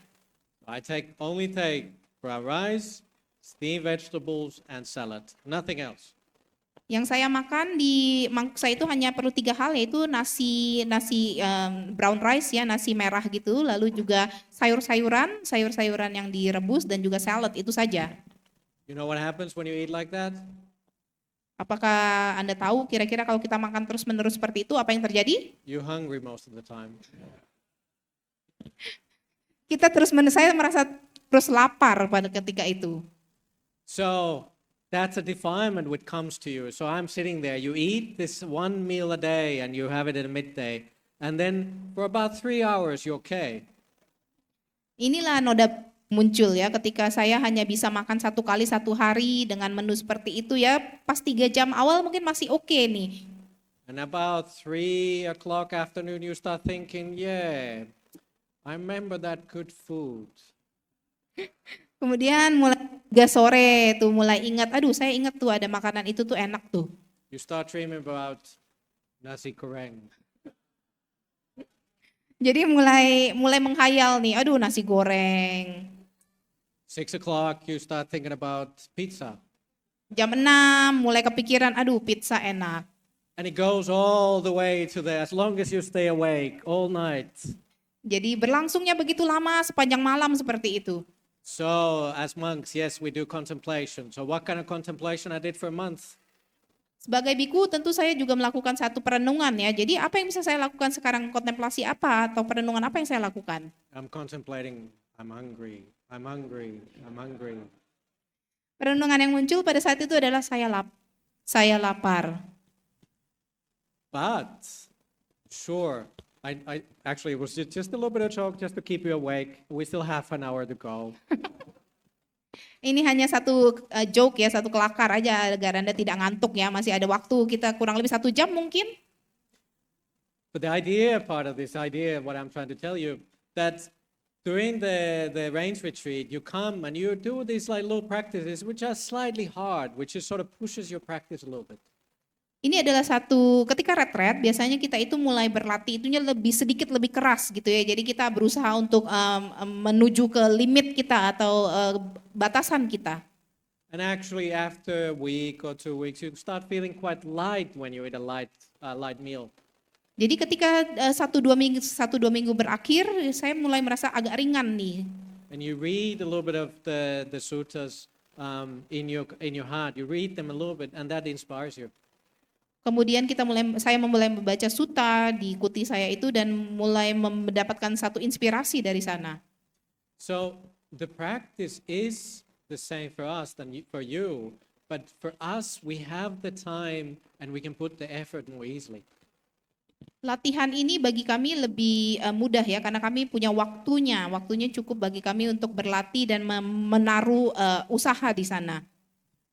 I only take brown rice, steamed vegetables, and salad. Nothing else. Yang saya makan di mangkuk saya itu hanya perlu 3 hal, yaitu nasi brown rice ya, nasi merah gitu, lalu juga sayur-sayuran yang direbus dan juga salad, itu saja. You know what happens when you eat like that? Apakah Anda tahu kira-kira kalau kita makan terus-menerus seperti itu apa yang terjadi? You're hungry most of the time. Saya merasa terus lapar pada ketika itu. So that's a defilement which comes to you. So I'm sitting there, you eat this 1 meal a day and you have it at midday. And then for about 3 hours, you're okay. Inilah noda muncul ya ketika saya hanya bisa makan 1 kali 1 hari dengan menu seperti itu ya. Pas 3 jam awal mungkin masih oke nih. And about 3 o'clock afternoon, you start thinking, yeah, I remember that good food. Kemudian mulai 3 sore tuh mulai ingat, aduh saya ingat tuh ada makanan itu tuh enak tuh. You start dreaming about nasi goreng. Jadi mulai menghayal nih, aduh nasi goreng. 6 o'clock, you start thinking about pizza. Jam 6 mulai kepikiran, aduh pizza enak. And it goes all the way to there, as long as you stay awake all night. Jadi berlangsungnya begitu lama sepanjang malam seperti itu. So as monks, yes, we do contemplation. So what kind of contemplation I did for a month? Sebagai biku tentu saya juga melakukan satu perenungan ya. Jadi apa yang bisa saya lakukan sekarang, kontemplasi apa atau perenungan apa yang saya lakukan? I'm contemplating, I'm hungry, I'm hungry, I'm hungry. Perenungan yang muncul pada saat itu adalah saya lapar. But sure, I actually it was just a little bit of joke just to keep you awake. We still have an hour to go. Ini hanya satu joke ya, satu kelakar aja agar Anda tidak ngantuk ya. Masih ada waktu, kita kurang lebih 1 jam mungkin. But the idea part of this idea, what I'm trying to tell you, that during the range retreat, you come and you do these like little practices which are slightly hard, which is sort of pushes your practice a little bit. Ini adalah ketika retret biasanya kita itu mulai berlatih itunya sedikit lebih keras gitu ya. Jadi kita berusaha untuk menuju ke limit kita atau batasan kita. And actually after a week or 2 weeks, you start feeling quite light when you eat a light meal. Jadi ketika 1-2 minggu berakhir, saya mulai merasa agak ringan nih. And you read a little bit of the suttas in your heart. You read them a little bit, and that inspires you. Kemudian saya mulai membaca sutta di kuti saya itu dan mulai mendapatkan satu inspirasi dari sana. So the practice is the same for us than for you, but for us we have the time and we can put the effort more easily. Latihan ini bagi kami lebih mudah ya karena kami punya waktunya cukup bagi kami untuk berlatih dan menaruh usaha di sana.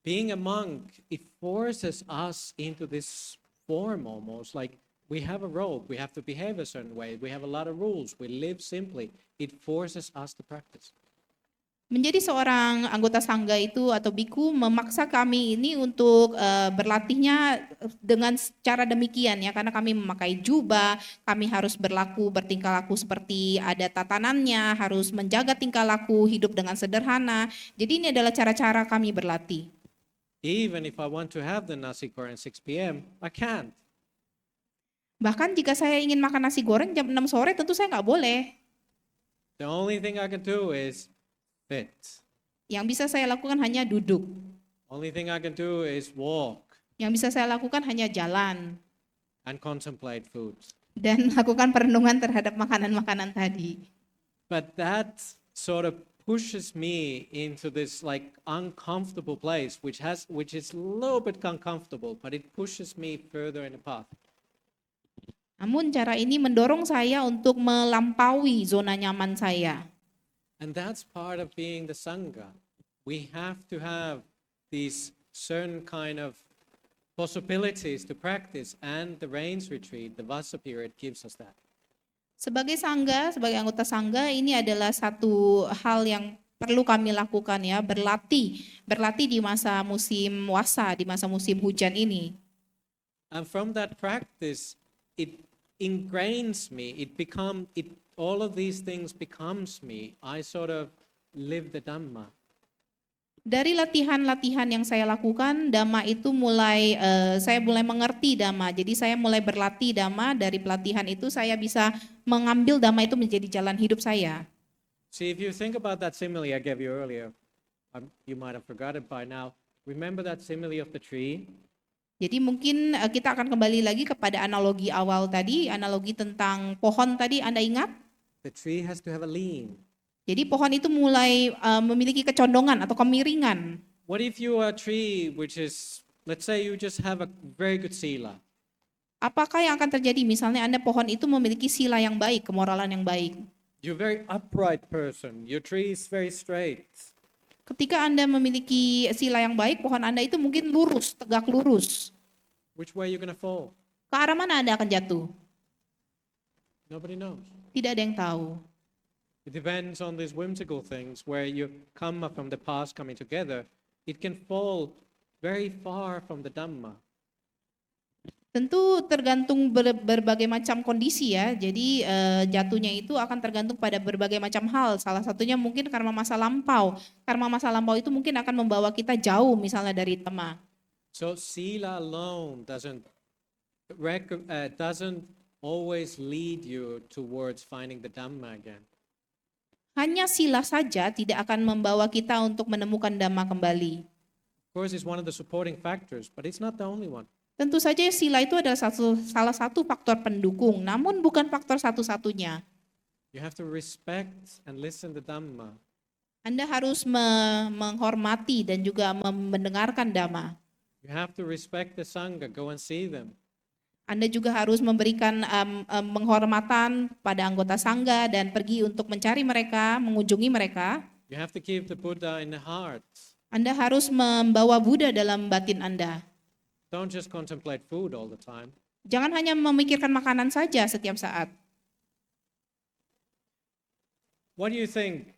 Being a monk, it forces us into this form almost, like we have a robe, we have to behave a certain way, we have a lot of rules, we live simply. It forces us to practice. Menjadi seorang anggota sangga itu atau biku memaksa kami ini untuk berlatihnya dengan cara demikian ya, karena kami memakai jubah, kami harus bertingkah laku seperti ada tatanannya, harus menjaga tingkah laku, hidup dengan sederhana. Jadi ini adalah cara-cara kami berlatih. Even if I want to have the nasi goreng 6 p.m., I can't. Bahkan jika saya ingin makan nasi goreng jam 6 sore tentu saya nggak boleh. The only thing I can do is sit. Yang bisa saya lakukan hanya duduk. Only thing I can do is walk Yang bisa saya lakukan hanya jalan and contemplate food. dan lakukan perenungan terhadap makanan-makanan tadi. But that sort of pushes me into this like uncomfortable place, which is a little bit uncomfortable, but it pushes me further in the path. Namun cara ini mendorong saya untuk melampaui zona nyaman saya. And that's part of being the Sangha. We have to have these certain kind of possibilities to practice, and the rains retreat, the Vassa period gives us that. Sebagai sangga, sebagai anggota sangga, ini adalah satu hal yang perlu kami lakukan ya, berlatih di masa musim wasa, di masa musim hujan ini. And from that practice, it ingrains me, all of these things becomes me. I sort of live the Dhamma. Dari latihan-latihan yang saya lakukan, Dhamma itu saya mulai mengerti Dhamma. Jadi saya mulai berlatih Dhamma, dari pelatihan itu saya bisa mengambil Dhamma itu menjadi jalan hidup saya. See, if you think about that simile I gave you earlier, you might have forgotten by now. Remember that simile of the tree? Jadi mungkin kita akan kembali lagi kepada analogi awal tadi, analogi tentang pohon tadi, Anda ingat? The tree has to have a lean. Jadi pohon itu mulai memiliki kecondongan atau kemiringan. What if you are a tree which is, let's say you just have a very good sila. Apakah yang akan terjadi? Misalnya Anda pohon itu memiliki sila yang baik, kemoralan yang baik. You're a very upright person. Your tree is very straight. Ketika Anda memiliki sila yang baik, pohon Anda itu mungkin lurus, tegak lurus. Which way are you going to fall? Ke arah mana Anda akan jatuh? Nobody knows. Tidak ada yang tahu. It depends on these whimsical things where you come from the past coming together. It can fall very far from the Dhamma. Tentu tergantung berbagai macam kondisi ya. Jadi jatuhnya itu akan tergantung pada berbagai macam hal. Salah satunya mungkin karena masa lampau. Karena masa lampau itu mungkin akan membawa kita jauh misalnya dari Dhamma. So sila alone doesn't always lead you towards finding the Dhamma again. Hanya sila saja tidak akan membawa kita untuk menemukan Dhamma kembali. Of course, it's one of the supporting factors, but it's not the only one. Tentu saja sila itu adalah salah satu faktor pendukung, namun bukan faktor satu-satunya. You have to respect and listen to Dhamma. Anda harus menghormati dan juga mendengarkan Dhamma. You have to respect the Sangha, go and see them. Anda juga harus memberikan penghormatan pada anggota sangga dan pergi untuk mencari mereka, mengunjungi mereka. You have to keep the Buddha in the heart. Anda harus membawa Buddha dalam batin Anda. Don't just contemplate food all the time. Jangan hanya memikirkan makanan saja setiap saat. What do you think,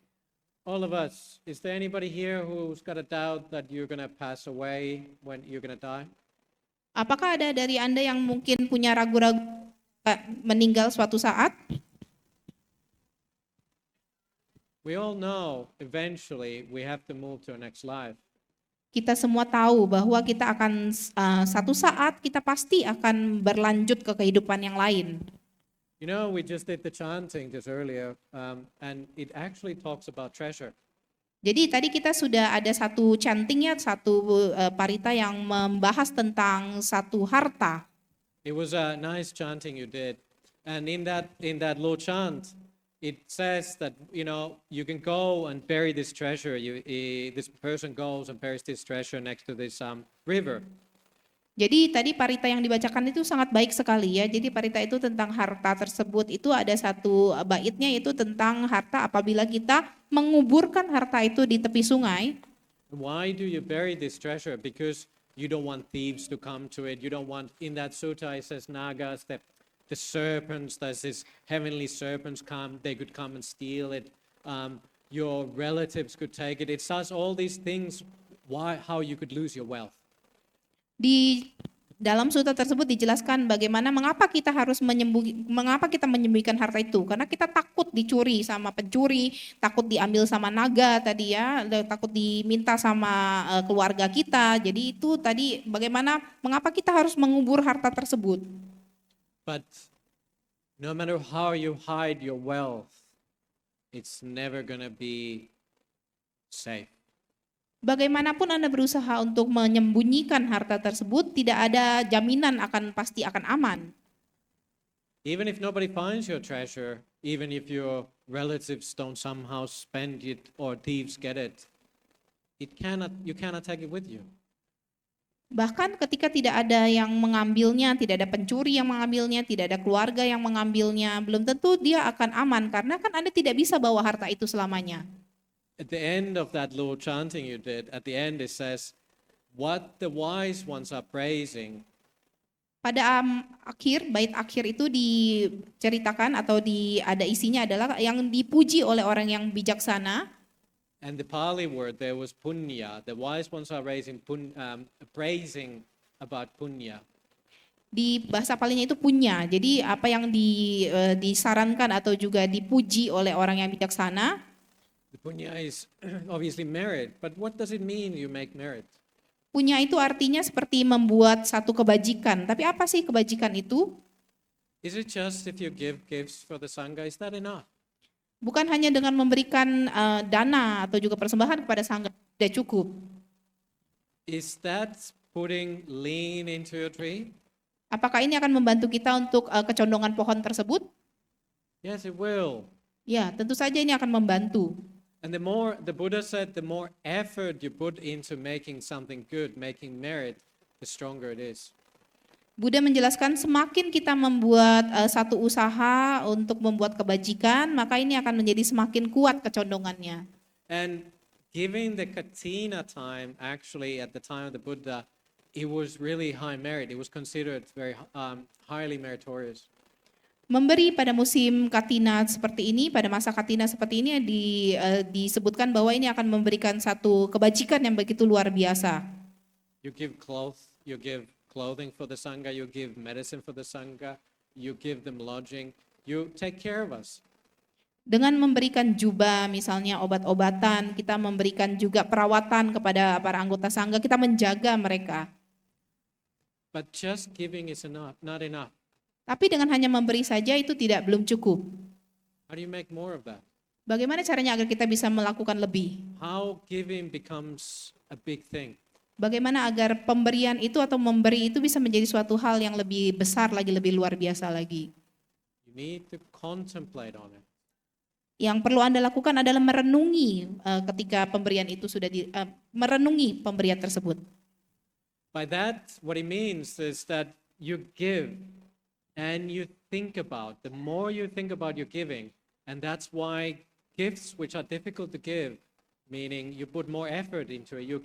all of us? Is there anybody here who's got a doubt that you're going to pass away when you're going to die? Apakah ada dari Anda yang mungkin punya ragu-ragu meninggal suatu saat? We all know eventually we have to move to a next life. Kita semua tahu bahwa kita akan satu saat kita pasti akan berlanjut ke kehidupan yang lain. You know, we just did the chanting just earlier, and it actually talks about treasure. Jadi tadi kita sudah ada satu chantingnya, satu parita yang membahas tentang satu harta. It was a nice chanting you did, and in that low chant, it says that you can go and bury this treasure. This person goes and buries this treasure next to this river. Jadi tadi parita yang dibacakan itu sangat baik sekali ya. Jadi parita itu tentang harta tersebut, itu ada satu baitnya itu tentang harta apabila kita menguburkan harta itu di tepi sungai. Why do you bury this treasure? Because you don't want thieves to come to it. You don't want, in that sutta it says nagas, that the serpents, there's this heavenly serpents they could come and steal it. your relatives could take it. It starts all these things, how you could lose your wealth. Di dalam sutra tersebut dijelaskan bagaimana mengapa kita menyembunyikan harta itu, karena kita takut dicuri sama pencuri, takut diambil sama naga tadi ya, takut diminta sama keluarga kita. Jadi itu tadi bagaimana mengapa kita harus mengubur harta tersebut. But no matter how you hide your wealth, it's never gonna be safe. Bagaimanapun Anda berusaha untuk menyembunyikan harta tersebut, tidak ada jaminan pasti akan aman. Even if nobody finds your treasure, even if your relatives don't somehow spend it or thieves get it, you cannot take it with you. Bahkan ketika tidak ada yang mengambilnya, tidak ada pencuri yang mengambilnya, tidak ada keluarga yang mengambilnya, belum tentu dia akan aman karena kan Anda tidak bisa bawa harta itu selamanya. At the end of that little chanting you did, at the end it says, what the wise ones are praising. Pada bait akhir itu diceritakan atau ada isinya adalah yang dipuji oleh orang yang bijaksana. And the Pali word there was punya. The wise ones are praising about punya. Di bahasa Palinya itu punya. Jadi apa yang disarankan atau juga dipuji oleh orang yang bijaksana. The punya is obviously merit, but what does it mean you make merit? Punya itu artinya seperti membuat satu kebajikan. Tapi apa sih kebajikan itu? Is it just if you give gifts for the Sangha, is that enough? Bukan hanya dengan memberikan dana atau juga persembahan kepada sangga, tidak cukup. Is that putting lean into your tree? Apakah ini akan membantu kita untuk kecondongan pohon tersebut? Yes, it will. Ya, tentu saja ini akan membantu. And the Buddha said, the more effort you put into making something good, making merit, the stronger it is. Buddha menjelaskan semakin kita membuat satu usaha untuk membuat kebajikan, maka ini akan menjadi semakin kuat kecondongannya. And giving the katina time, actually at the time of the Buddha, it was really high merit. It was considered very highly meritorious. Memberi pada musim Katina seperti ini, pada masa Katina seperti ini disebutkan bahwa ini akan memberikan satu kebajikan yang begitu luar biasa. You give clothing for the Sangha, you give medicine for the Sangha, you give them lodging, you take care of us. Dengan memberikan jubah, misalnya obat-obatan, kita memberikan juga perawatan kepada para anggota Sangha, kita menjaga mereka. But just giving is not enough. Tapi dengan hanya memberi saja itu belum cukup. How do you make more of that? Bagaimana caranya agar kita bisa melakukan lebih? How giving becomes a big thing? Bagaimana agar pemberian itu atau memberi itu bisa menjadi suatu hal yang lebih besar lagi, lebih luar biasa lagi? You need to contemplate on it. Yang perlu Anda lakukan adalah merenungi ketika pemberian itu merenungi pemberian tersebut. By that, what it means is that you give and you think about, the more you think about your giving, and that's why gifts which are difficult to give, meaning you put more effort into it, you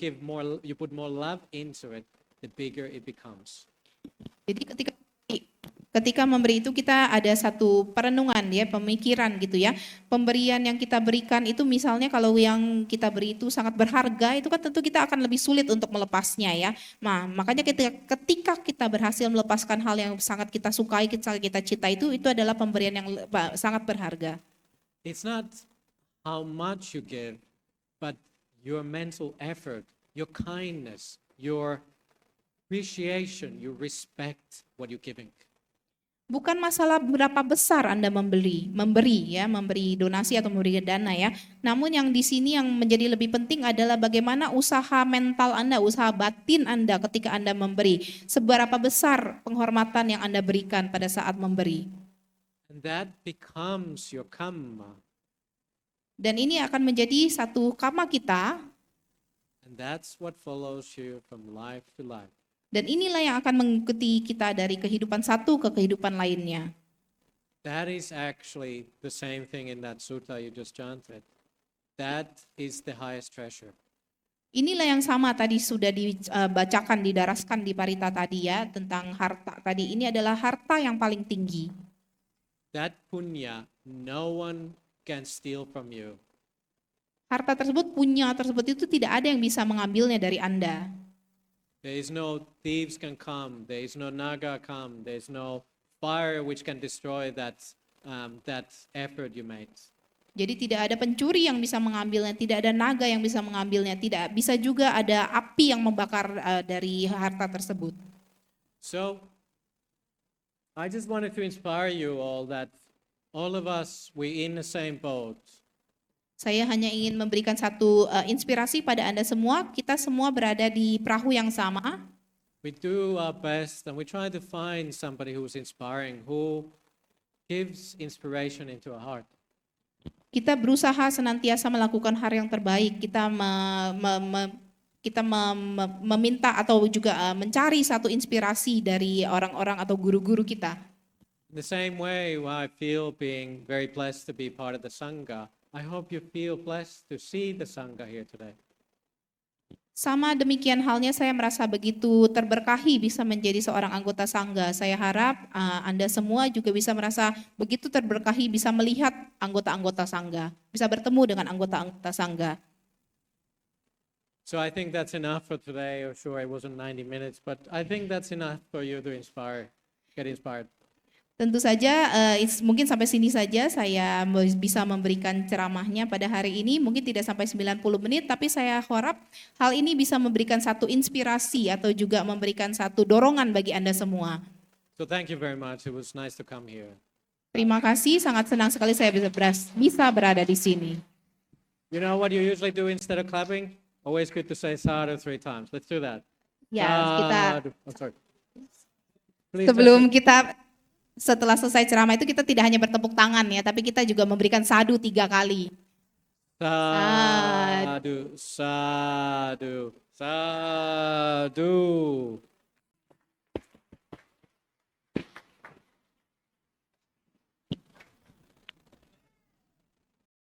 put more love into it, the bigger it becomes. Jadi ketika memberi itu kita ada satu perenungan ya, pemikiran gitu ya. Pemberian yang kita berikan itu misalnya kalau yang kita beri itu sangat berharga, itu kan tentu kita akan lebih sulit untuk melepasnya ya. Nah, makanya ketika kita berhasil melepaskan hal yang sangat kita sukai, kita cintai itu adalah pemberian yang sangat berharga. It's not how much you give, but your mental effort, your kindness, your appreciation, you respect what you're giving. Bukan masalah berapa besar Anda memberi donasi atau memberi dana ya. Namun yang di sini yang menjadi lebih penting adalah bagaimana usaha mental Anda, usaha batin Anda ketika Anda memberi. Seberapa besar penghormatan yang Anda berikan pada saat memberi. And that becomes your kamma. Dan ini akan menjadi satu karma kita. And that's what follows you from life to life. Dan inilah yang akan mengikuti kita dari kehidupan satu ke kehidupan lainnya. That is actually the same thing in that sutta you just chanted. That is the highest treasure. Inilah yang sama tadi sudah dibacakan, didaraskan di parita tadi ya, tentang harta tadi. Ini adalah harta yang paling tinggi. That punya, no one can steal from you. Harta tersebut, punya tersebut itu tidak ada yang bisa mengambilnya dari Anda. There is no thieves can come. There is no naga come. There is no fire which can destroy that effort you made. Jadi tidak ada pencuri yang bisa mengambilnya, tidak ada naga yang bisa mengambilnya, tidak bisa juga ada api yang membakar dari harta tersebut. So I just wanted to inspire you all that all of us, we in the same boat. Saya hanya ingin memberikan satu inspirasi pada Anda semua, kita semua berada di perahu yang sama. We do our best and we try to find somebody who's inspiring, who gives inspiration into our heart. Kita berusaha senantiasa melakukan hal yang terbaik. Kita meminta atau juga mencari satu inspirasi dari orang-orang atau guru-guru kita. In the same way, I feel being very blessed to be part of the Sangha. I hope you feel blessed to see the Sangha here today. Sama demikian halnya saya merasa begitu terberkahi bisa menjadi seorang anggota Sangga. Saya harap Anda semua juga bisa merasa begitu terberkahi bisa melihat anggota-anggota Sangga, bisa bertemu dengan anggota-anggota Sangga. So I think that's enough for today. I'm sure it wasn't 90 minutes, but I think that's enough for you to get inspired. Tentu saja mungkin sampai sini saja saya bisa memberikan ceramahnya pada hari ini. Mungkin tidak sampai 90 menit, tapi saya harap hal ini bisa memberikan satu inspirasi atau juga memberikan satu dorongan bagi Anda semua. So thank you very much. It was nice to come here. Terima kasih, sangat senang sekali saya bisa berada di sini. You know what you usually do instead of clapping? Always good to say sadhu 3 times. Let's do that. Ya, kita Sadhu. Oh, sorry. Please, sebelum kita setelah selesai ceramah itu kita tidak hanya bertepuk tangan ya, tapi kita juga memberikan sadu 3 kali. sadhu, sadhu, sadhu.